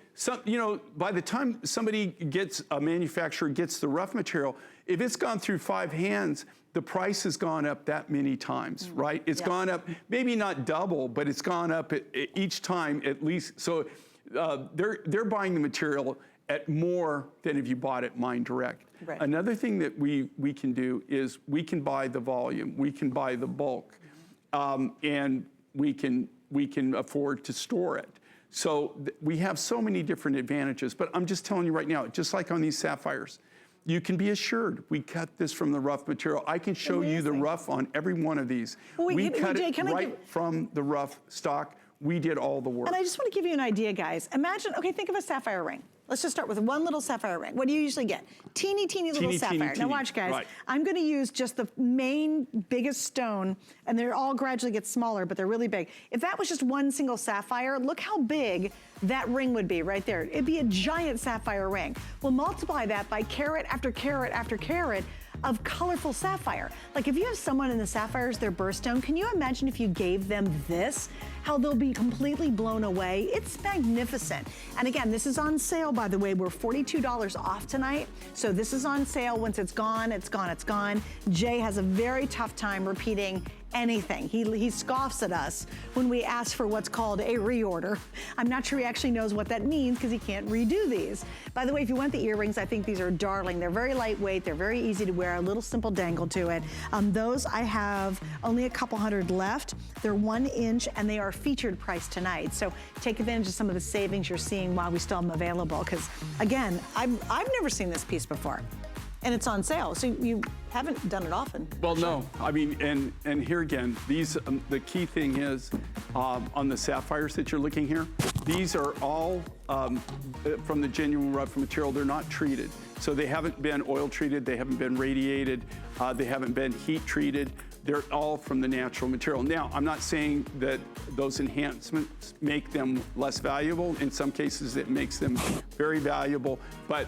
you know, by the time a manufacturer gets the rough material, if it's gone through 5 hands, the price has gone up that many times, right? It's gone up, maybe not double, but it's gone up each time at least. So they're buying the material at more than if you bought it mine direct. Right. Another thing that we can do is we can buy the volume, we can buy the bulk, and we can afford to store it. So we have so many different advantages, but I'm just telling you right now, just like on these sapphires, you can be assured we cut this from the rough material. I can show you the rough on every one of these. Well, we cut it right from the rough stock. We did all the work. And I just want to give you an idea, guys. Imagine, okay, think of a sapphire ring. Let's just start with one little sapphire ring. What do you usually get? Teeny little sapphire. Now watch, guys. Right. I'm going to use just the main biggest stone, and they're all gradually get smaller, but they're really big. If that was just one single sapphire, look how big that ring would be right there. It'd be a giant sapphire ring. We'll multiply that by carat after carat after carat of colorful sapphire. Like if you have someone in the sapphires, their birthstone, can you imagine if you gave them this? How they'll be completely blown away. It's magnificent. And again, this is on sale, by the way. We're $42 off tonight. So this is on sale. Once it's gone, it's gone, it's gone. Jay has a very tough time repeating anything. He scoffs at us when we ask for what's called a reorder. I'm not sure he actually knows what that means because he can't redo these. By the way, if you want the earrings, I think these are darling. They're very lightweight. They're very easy to wear, a little simple dangle to it. Those I have only a couple hundred left. They're 1 inch and they are featured price tonight. So take advantage of some of the savings you're seeing while we still have them available. Because again, I've never seen this piece before. And it's on sale, so you haven't done it often. Well, no, I mean, and here again, these, the key thing is, on the sapphires that you're looking here, these are all from the genuine rough material. They're not treated. So they haven't been oil treated, they haven't been radiated, they haven't been heat treated. They're all from the natural material. Now, I'm not saying that those enhancements make them less valuable. In some cases, it makes them very valuable, but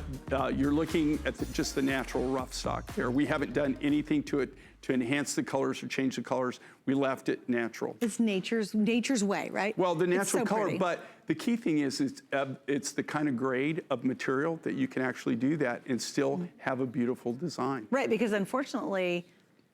you're looking at just the natural rough stock there. We haven't done anything to it to enhance the colors or change the colors. We left it natural. It's nature's way, right? Well, the natural it's so color, pretty. but the key thing is it's the kind of grade of material that you can actually do that and still have a beautiful design. Right, because unfortunately,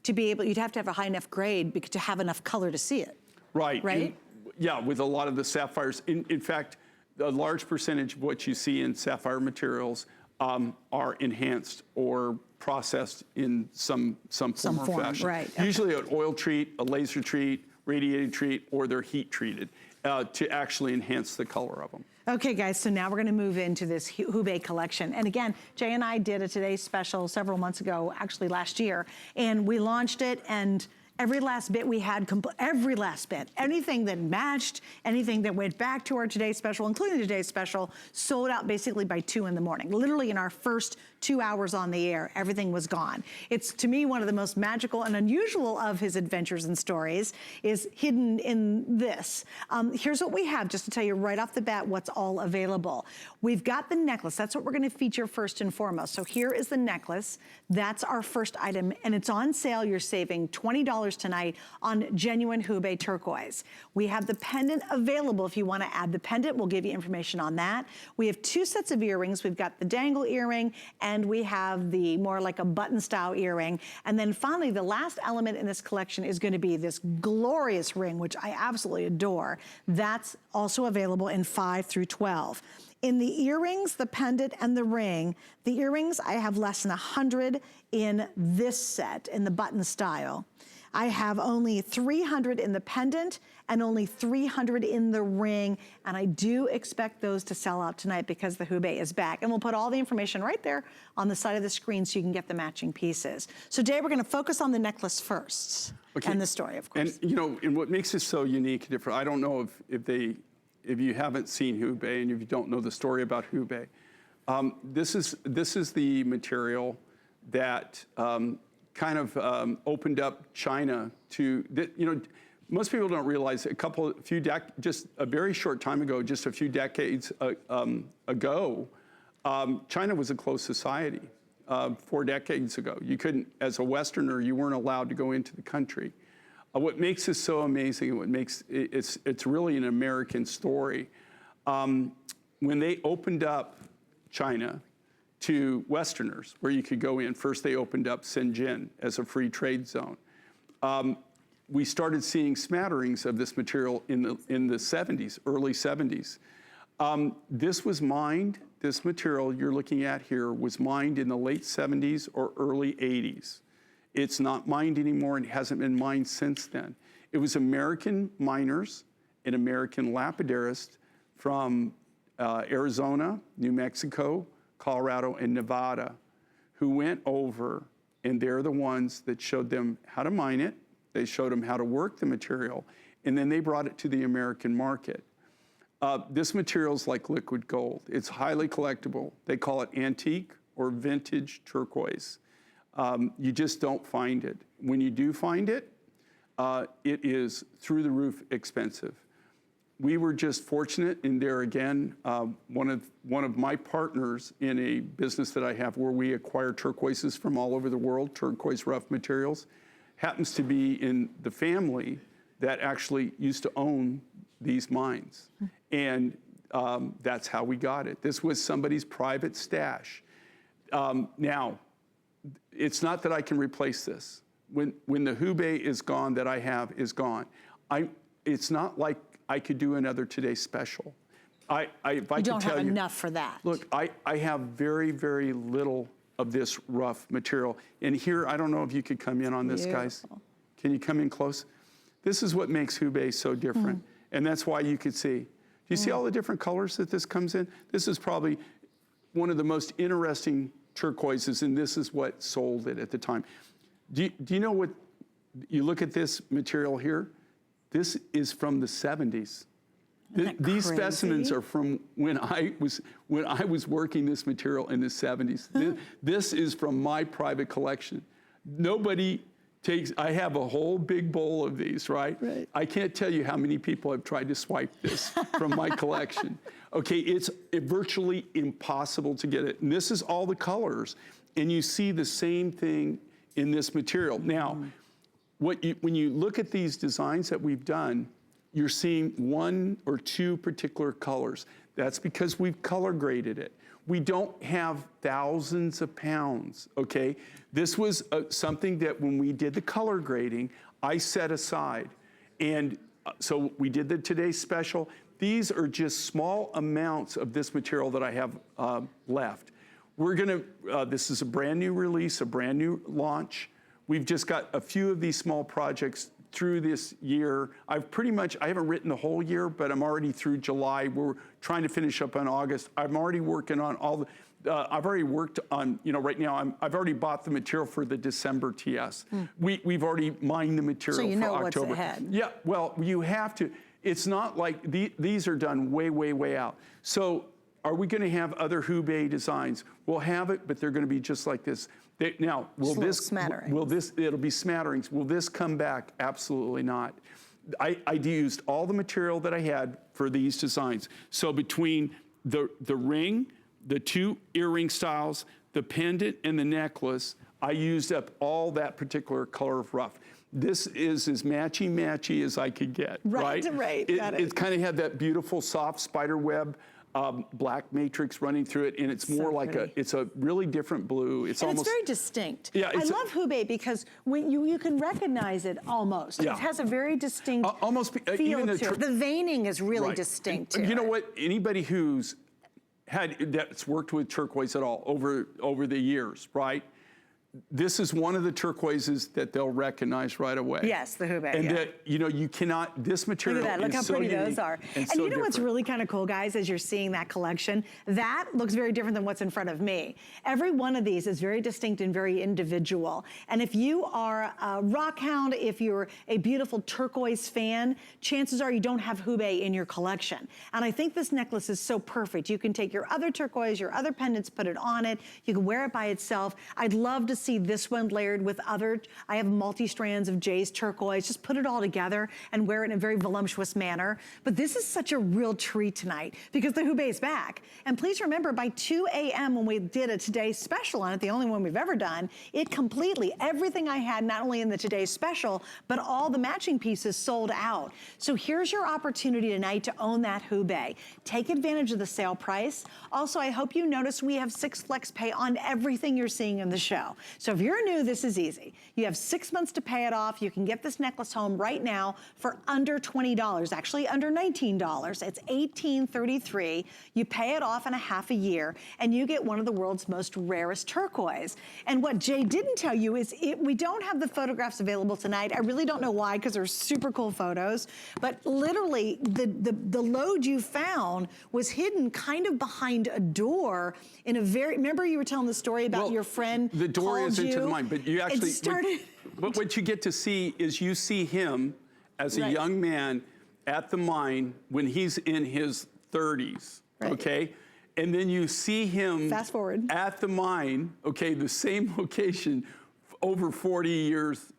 to be able, you'd have to have a high enough grade to have enough color to see it. Right. Right? Yeah, with a lot of the sapphires. In fact, a large percentage of what you see in sapphire materials are enhanced or processed in some form or fashion. Right. Usually an oil treat, a laser treat, radiated treat, or they're heat treated to actually enhance the color of them. Okay, guys, so now we're going to move into this Hubei collection. And again, Jay and I did a Today Special several months ago, actually last year, and we launched it, and Every last bit we had, every last bit. Anything that matched, anything that went back to our today's special, including today's special, sold out basically by 2 in the morning. Literally in our first 2 hours on the air, everything was gone. It's, to me, one of the most magical and unusual of his adventures and stories is hidden in this. Here's what we have, just to tell you right off the bat what's all available. We've got the necklace. That's what we're gonna feature first and foremost. So here is the necklace. That's our first item, and it's on sale. You're saving $20 tonight on genuine Hubei turquoise. We have the pendant available. If you want to add the pendant, we'll give you information on that. We have 2 sets of earrings. We've got the dangle earring, and we have the more like a button style earring. And then finally, the last element in this collection is going to be this glorious ring, which I absolutely adore. That's also available in 5 through 12. In the earrings, the pendant, and the ring, the earrings, I have less than 100 in this set, in the button style. I have only 300 in the pendant and only 300 in the ring, and I do expect those to sell out tonight because the Hubei is back. And we'll put all the information right there on the side of the screen so you can get the matching pieces. So Jay, we're gonna focus on the necklace first, and the story, of course. And you know, and what makes this so unique and different, I don't know if you haven't seen Hubei and if you don't know the story about Hubei, this is the material that kind of opened up China to, you know, most people don't realize just a very short time ago, just a few decades ago, China was a closed society. 4 decades ago, you couldn't, as a Westerner, you weren't allowed to go into the country. What makes this so amazing, and what makes it's really an American story, when they opened up China to Westerners, where you could go in. First, they opened up Shenzhen as a free trade zone. We started seeing smatterings of this material in the 70s, early 70s. This was mined, this material you're looking at here was mined in the late 70s or early 80s. It's not mined anymore and hasn't been mined since then. It was American miners and American lapidarists from Arizona, New Mexico, Colorado, and Nevada, who went over, and they're the ones that showed them how to mine it, they showed them how to work the material, and then they brought it to the American market. This material is like liquid gold. It's highly collectible. They call it antique or vintage turquoise. You just don't find it. When you do find it, it is through the roof expensive. We were just fortunate, and there again, one of my partners in a business that I have where we acquire turquoises from all over the world, turquoise rough materials, happens to be in the family that actually used to own these mines. And that's how we got it. This was somebody's private stash. Now, it's not that I can replace this. When the Hubei is gone that I have is gone, it's not like I could do another Today Special. If I You could don't tell have you, enough for that. Look, I have very, very little of this rough material. And here, I don't know if you could come in on this, guys. Beautiful. Can you come in close? This is what makes Hubei so different. And that's why you could see. Do you see all the different colors that this comes in? This is probably one of the most interesting turquoises, and this is what sold it at the time. Do you know what, you look at this material here, this is from the 70s. These specimens are from when I was working this material in the 70s. This is from my private collection. Nobody takes, I have a whole big bowl of these, right? I can't tell you how many people have tried to swipe this from my collection. Okay, it's virtually impossible to get it. And this is all the colors. And you see the same thing in this material. Now, when you look at these designs that we've done, you're seeing 1 or 2 particular colors. That's because we've color graded it. We don't have thousands of pounds, okay? This was something that when we did the color grading, I set aside. And so we did the Today Special. These are just small amounts of this material that I have left. We're gonna, this is a brand new release, a brand new launch. We've just got a few of these small projects through this year. I haven't written the whole year, but I'm already through July. We're trying to finish up on August. I'm already working on all I've already worked on, right now, I've already bought the material for the December TS. We've already mined the material So you for know what's October. ahead. Yeah, well, you have to. It's not like, these are done way, way, way out. So are we gonna have other Hubei designs? We'll have it, but they're gonna be just like this. Now, Just little smatterings. It'll be smatterings. Will this come back? Absolutely not. I used all the material that I had for these designs. So between the ring, the 2 earring styles, the pendant, and the necklace, I used up all that particular color of rough. This is as matchy as I could get, right? Right. It kind of had that beautiful soft spider web black matrix running through it, and it's more like it's a really different blue. It's almost, it's very distinct. Yeah, I love Hubei because when you can recognize it almost. Yeah. It has a very distinct feel even to it. The veining is really distinct to You know it. what? Anybody who's that's worked with turquoise at all over the years, right? This is one of the turquoises that they'll recognize right away. Yes, the Hubei. And that, you cannot, this material Look at that, look how is so pretty those unique are. And so you know what's different. really kind of cool, guys, as you're seeing that collection? That looks very different than what's in front of me. Every one of these is very distinct and very individual. And if you are a rock hound, if you're a beautiful turquoise fan, chances are you don't have Hubei in your collection. And I think this necklace is so perfect. You can take your other turquoise, your other pendants, put it on it. You can wear it by itself. I'd love to see this one layered with other, I have multi-strands of Jay's turquoise, just put it all together and wear it in a very voluptuous manner. But this is such a real treat tonight because the Hubei is back. And please remember, by 2 a.m. when we did a Today Special on it, the only one we've ever done, it completely, everything I had, not only in the Today Special, but all the matching pieces sold out. So here's your opportunity tonight to own that Hubei. Take advantage of the sale price. Also, I hope you notice we have 6 flex pay on everything you're seeing in the show. So if you're new, this is easy. You have 6 months to pay it off. You can get this necklace home right now for under $20, actually under $19. It's $18.33. You pay it off in a half a year, and you get one of the world's most rarest turquoise. And what Jay didn't tell you is we don't have the photographs available tonight. I really don't know why, because they're super cool photos. But literally, the load you found was hidden kind of behind a door in a very, remember you were telling the story about your friend The door called is into the mine, but you actually, started. but what you get to see is you see him as a young man at the mine when he's in his 30s, okay? And then you see him Fast forward. at the mine, okay, the same location over 40 years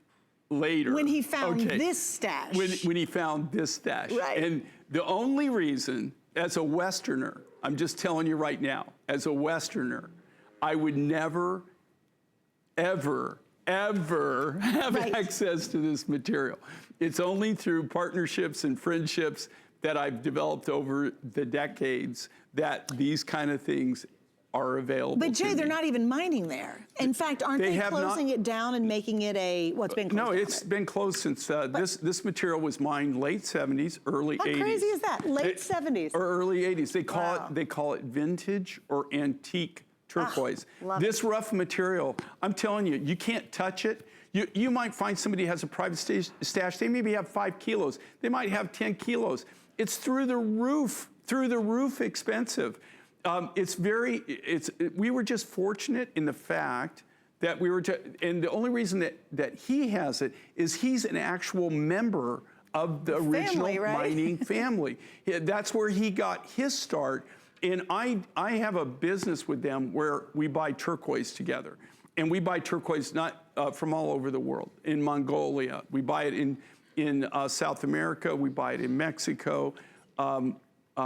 later. When he found this stash. When he found this stash. Right. And the only reason, as a Westerner, I'm just telling you right now, as a Westerner, I would never, ever have access to this material. It's only through partnerships and friendships that I've developed over the decades that these kind of things are available. But Jay, to they're me. not even mining there. In fact, aren't they closing it down and making it a, what's been closed No, down? it's been closed since, this material was mined late 70s, early 80s. How crazy is that? Late 70s. Or early 80s. They call it vintage or antique turquoise. This rough material, I'm telling you, you can't touch it. You might find somebody who has a private stash. They maybe have 5 kilos. They might have 10 kilos. It's through the roof expensive. We were just fortunate in the fact that and the only reason that he has it is he's an actual member of the original mining family. That's where he got his start. And I have a business with them where we buy turquoise together. And we buy turquoise not from all over the world. In Mongolia, we buy it in South America, we buy it in Mexico.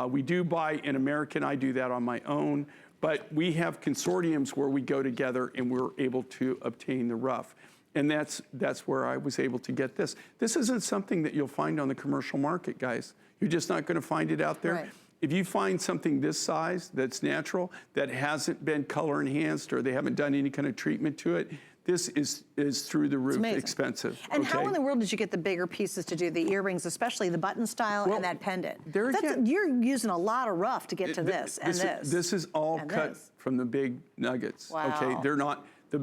We do buy in America, and I do that on my own. But we have consortiums where we go together and we're able to obtain the rough. And that's where I was able to get this. This isn't something that you'll find on the commercial market, guys. You're just not going to find it out there. Right. If you find something this size that's natural, that hasn't been color enhanced or they haven't done any kind of treatment to it, this is through the roof expensive. And how in the world did you get the bigger pieces to do the earrings, especially the button style and that pendant? You're using a lot of rough to get to this and this. This is all cut from the big nuggets. Wow. Okay, they're not the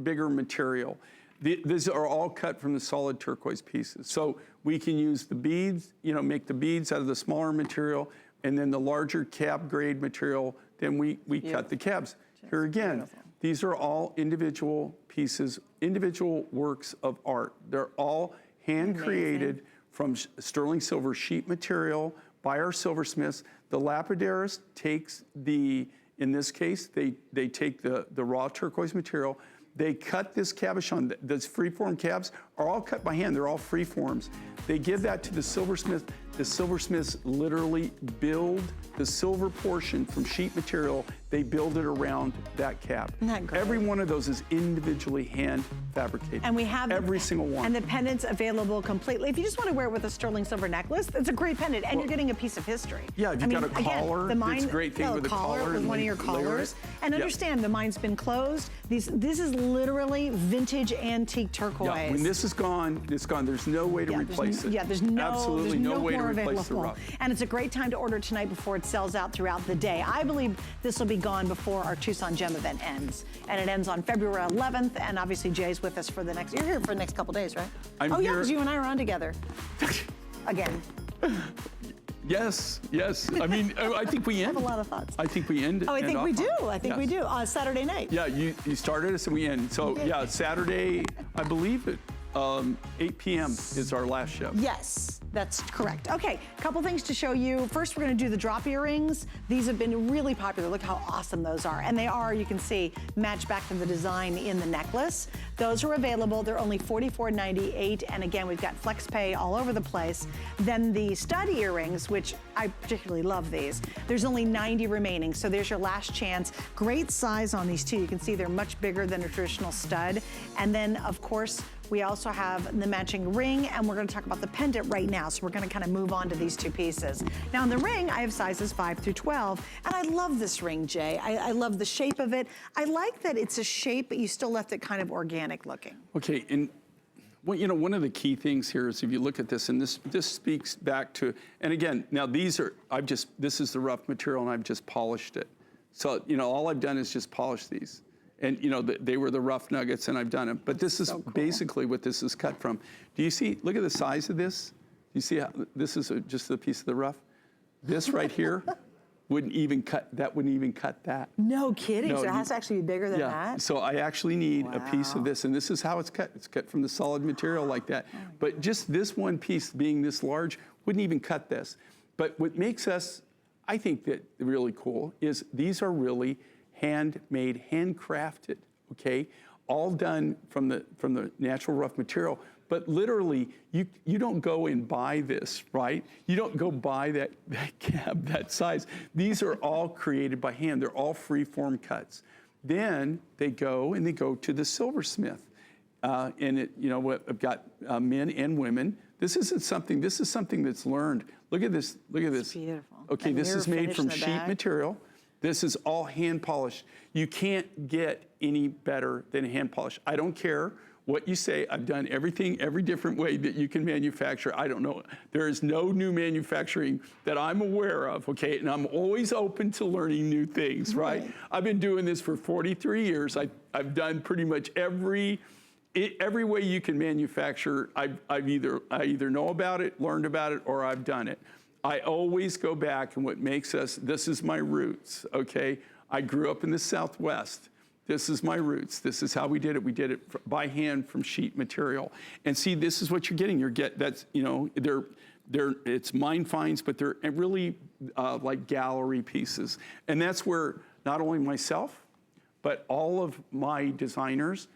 bigger material. These are all cut from the solid turquoise pieces. So we can use the beads, make the beads out of the smaller material, and then the larger cap grade material then we cut the cabs. Here again, these are all individual pieces, individual works of art. They're all hand-created from sterling silver sheet material by our silversmiths. The lapidarist takes in this case, they take the raw turquoise material, they cut this cabochon. Those freeform cabs are all cut by hand. They're all freeforms. They give that to the silversmith. The silversmiths literally build the silver portion from sheet material. They build it around that cab. Isn't that great? Every one of those is individually hand fabricated. And we have every single one. And the pendant's available completely. If you just want to wear it with a sterling silver necklace, it's a great pendant, and you're getting a piece of history. Yeah, if you've got a collar, it's a great thing with a collar with and one of your collars. And understand, the mine's been closed. This is literally vintage antique turquoise. Yeah, when this is gone, it's gone. There's no way to replace it. Yeah, there's absolutely no way to replace the rough. And it's a great time to order tonight before it sells out throughout the day. I believe this will be gone before our Tucson Gem event ends. And it ends on February 11th. And obviously Jay's with us for the next, you're here for the next couple days, right? I'm yeah, here. because you and I are on together. Again. Yes. I mean, I think we end. I have a lot of thoughts. I think we end. Oh, I think we do. I think we Yes. do. Saturday night. Yeah, you started us and we end. So yeah, Saturday, I believe it. 8 p.m. is our last show. Yes, that's correct. Okay, couple things to show you. First, we're gonna do the drop earrings. These have been really popular. Look how awesome those are. And they are, you can see, match back to the design in the necklace. Those are available. They're only $44.98. And again, we've got flex pay all over the place. Then the stud earrings, which I particularly love these. There's only 90 remaining, so there's your last chance. Great size on these too. You can see they're much bigger than a traditional stud. And then, of course, we also have the matching ring, and we're gonna talk about the pendant right now, so we're gonna kind of move on to these two pieces. Now in the ring, I have sizes 5 through 12, and I love this ring, Jay. I love the shape of it. I like that it's a shape, but you still left it kind of organic looking. Okay, and well, you know, one of the key things here is if you look at this, and this speaks back to, and again, now these are, this is the rough material, and I've just polished it. So, you know, all I've done is just polish these. And you know, they were the rough nuggets, and I've done it. But this is basically what this is cut from. Do you see, look at the size of this? You see how this is just a piece of the rough? This right here wouldn't even cut that. No kidding, No, so it has to actually be bigger than that? So I actually need a piece of this, and this is how it's cut. It's cut from the solid material like that. But just this one piece being this large wouldn't even cut this. But what makes us, I think, that really cool is these are really handmade, handcrafted, okay? All done from the natural rough material. But literally, you don't go and buy this, right? You don't go buy that cab that size. These are all created by hand. They're all free-form cuts. Then they go to the silversmith. And it, you know, I've got men and women. This is something that's learned. Look at this, It's beautiful. Okay, And this mirror is made finish from in the sheet back. material. This is all hand polished. You can't get any better than hand polish. I don't care what you say. I've done everything, every different way that you can manufacture. I don't know. There is no new manufacturing that I'm aware of, okay? And I'm always open to learning new things, right? I've been doing this for 43 years. I've done pretty much every way you can manufacture. I either know about it, learned about it, or I've done it. I always go back, and what makes us, this is my roots, okay? I grew up in the Southwest. This is my roots. This is how we did it. We did it by hand from sheet material. And see, this is what you're getting. That's, you know, it's mine finds, but they're really like gallery pieces. And that's where not only myself, but all of my designers,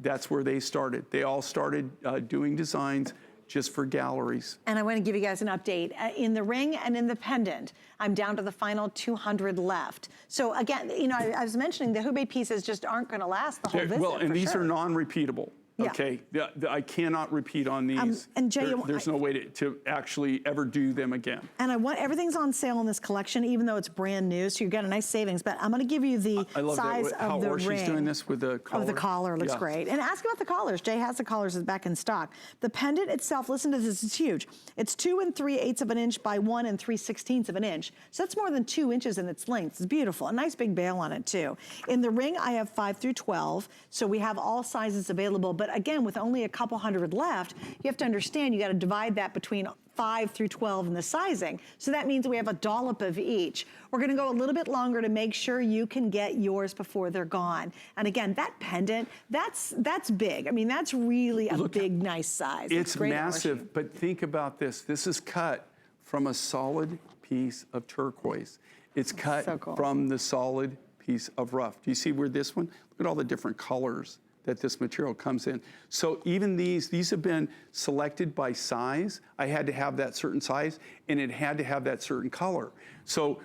that's where they started. They all started doing designs just for galleries. And I want to give you guys an update. In the ring and in the pendant, I'm down to the final 200 left. So again, you know, I was mentioning the Hubei pieces just aren't going to last the whole visit. Well, and these are are non-repeatable. Yeah. Okay, I cannot repeat on these. And Jay, there's no way to actually ever do them again. And everything's on sale in this collection, even though it's brand new, so you get a nice savings. But I'm going to give you the size of the ring. She's doing this with the collar. Oh, the collar looks great. And ask about the collars. Jay has the collars back in stock. The pendant itself, listen to this, it's huge. It's 2 3/8 of an inch by 1 3/16 of an inch. So that's more than 2 inches in its length. It's beautiful. A nice big bail on it too. In the ring, I have 5 through 12, so we have all sizes available. But again, with only a couple hundred left, you have to understand you got to divide that between 5 through 12 in the sizing. So that means we have a dollop of each. We're gonna go a little bit longer to make sure you can get yours before they're gone. And again, that pendant, that's big. I mean, that's really a big, nice size. It's great massive, but think about this. This is cut from a solid piece of turquoise. It's cut so cool. from the solid piece of rough. Do you see where this one? Look at all the different colors that this material comes in. So even these have been selected by size. I had to have that certain size, and it had to have that certain color. So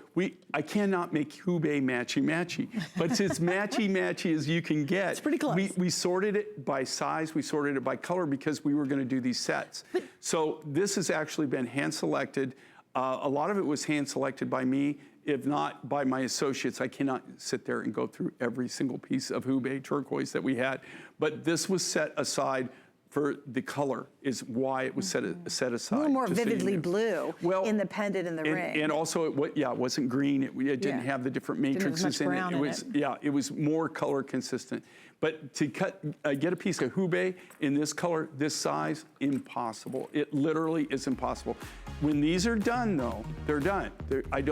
I cannot make Hubei matchy-matchy, but it's as matchy-matchy as you can get. It's pretty close. We sorted it by size, we sorted it by color because we were gonna do these sets. So this has actually been hand-selected. A lot of it was hand-selected by me, if not by my associates. I cannot sit there and go through every single piece of Hubei turquoise that we had. But this was set aside for the color, is why it was set aside. A little more just so you vividly knew. blue in the pendant and the ring. And also, it wasn't green. It didn't have the different matrices much in brown it. in It was, it was more color consistent. But to get a piece of Hubei in this color, this size, impossible. It literally is impossible. When these are done, though, they're done. I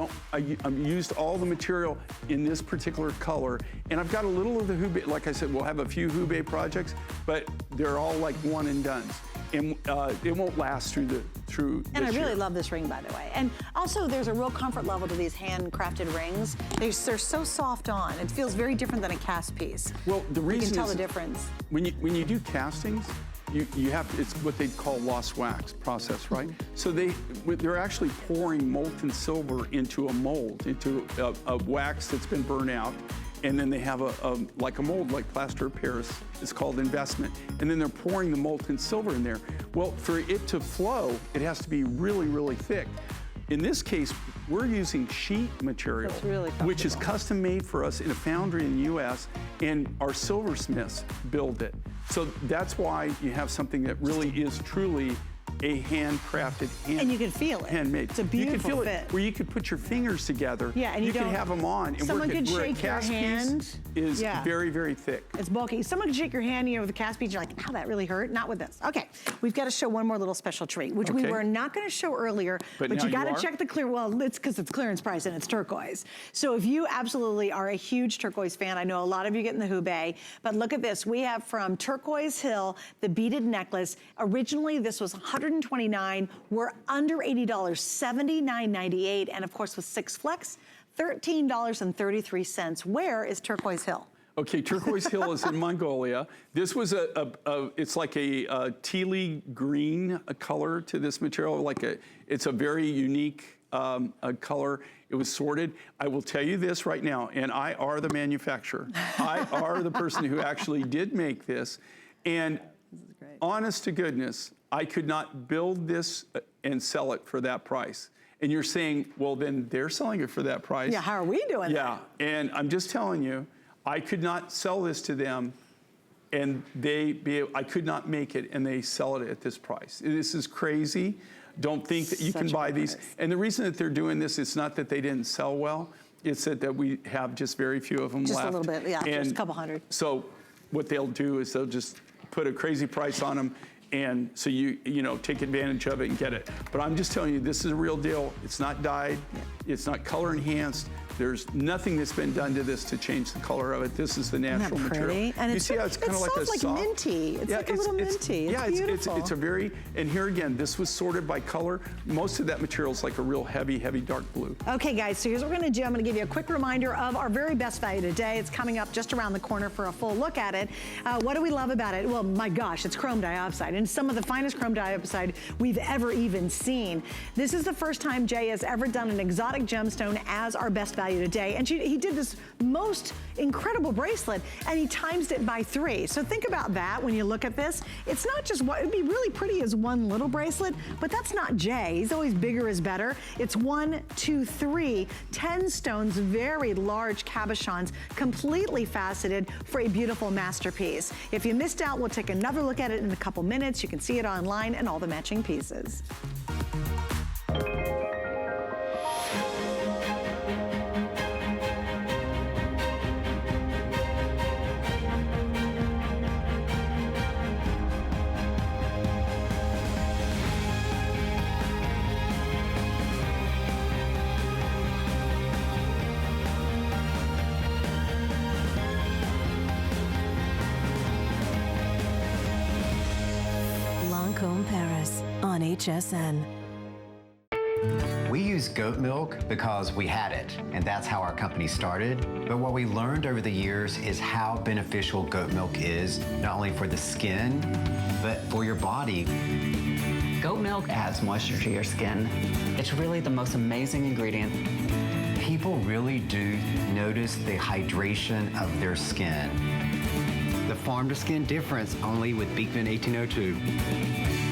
used all the material in this particular color, and I've got a little of the Hubei. Like I said, we'll have a few Hubei projects, but they're all like one and dones. And it won't last through And I this really year. love this ring, by the way. And also, there's a real comfort level to these handcrafted rings. They're so soft on. It feels very different than a cast piece. Well, the reason you can tell is the difference. when you do castings, you have it's what they call lost wax process, right? So they're actually pouring molten silver into a mold, into a wax that's been burned out. And then they have like a mold, like plaster of Paris. It's called investment. And then they're pouring the molten silver in there. Well, for it to flow, it has to be really, really thick. In this case, we're using sheet material, That's really which is comfortable. custom made for us in a foundry in the US, and our silversmiths build it. So that's why you have something that really is truly a handcrafted, And you can feel it. handmade. It's a You can beautiful feel fit. it where you could put your fingers together. Yeah, and you can don't- have them on. And Someone could where a shake your cast hand. piece is very, very thick. It's bulky. Someone can shake your hand with a cast piece, you're like, ow, that really hurt. Not with this. Okay, we've got to show one more little special treat, which we Okay. were not going to show earlier, But but now you got you to are? check the clear, well, it's because it's clearance price and it's turquoise. So if you absolutely are a huge turquoise fan, I know a lot of you get in the Hubei, but look at this. We have from Turquoise Hill, the beaded necklace. Originally, this was $129. We're under $80, $79.98. And of course, with 6 flex, $13.33. Where is Turquoise Hill? Okay, Turquoise Hill is in Mongolia. This was it's like a tealy green color to this material. It's a very unique color. It was sorted. I will tell you this right now, and I are the manufacturer. I are the person who actually did make this. And honest to goodness, I could not build this and sell it for that price. And you're saying, well, then they're selling it for that price. Yeah, how are we doing that? Yeah, and I'm just telling you, I could not sell this to them, and I could not make it, and they sell it at this price. This is crazy. Don't think that you Such can a buy good these. price. And the reason that they're doing this, it's not that they didn't sell well. It's that we have just very few of them Just left. a little bit, yeah, just a And couple hundred. So what they'll do is they'll just put a crazy price on them, and so you take advantage of it and get it. But I'm just telling you, this is a real deal. It's not dyed. It's not color enhanced. There's nothing that's been done to this to change the color of it. This is the Isn't that natural pretty? material. And you it's see how it's kind of like a soft, like minty. It's like a little minty. It's beautiful. It's a very, and here again, this was sorted by color. Most of that material is like a real heavy, heavy dark blue. Okay, guys, so here's what we're gonna do. I'm gonna give you a quick reminder of our very best value today. It's coming up just around the corner for a full look at it. What do we love about it? Well, my gosh, it's chrome dioxide, and some of the finest chrome dioxide we've ever even seen. This is the first time Jay has ever done an exotic gemstone as our best value today, and he did this most incredible bracelet, and he times it by 3. So think about that when you look at this. It's not just what, it'd be really pretty as one little bracelet, but that's not Jay. He's always bigger is better. It's 1, 2, 3, 10 stones, very large cabochons, completely faceted for a beautiful masterpiece. If you missed out, we'll take another look at it in a couple minutes. You can see it online and all the matching pieces. Paris on HSN. We use goat milk because we had it, and that's how our company started. But what we learned over the years is how beneficial goat milk is, not only for the skin, but for your body. Goat milk adds moisture to your skin. It's really the most amazing ingredient. People really do notice the hydration of their skin. The farm to skin difference only with Beekman 1802.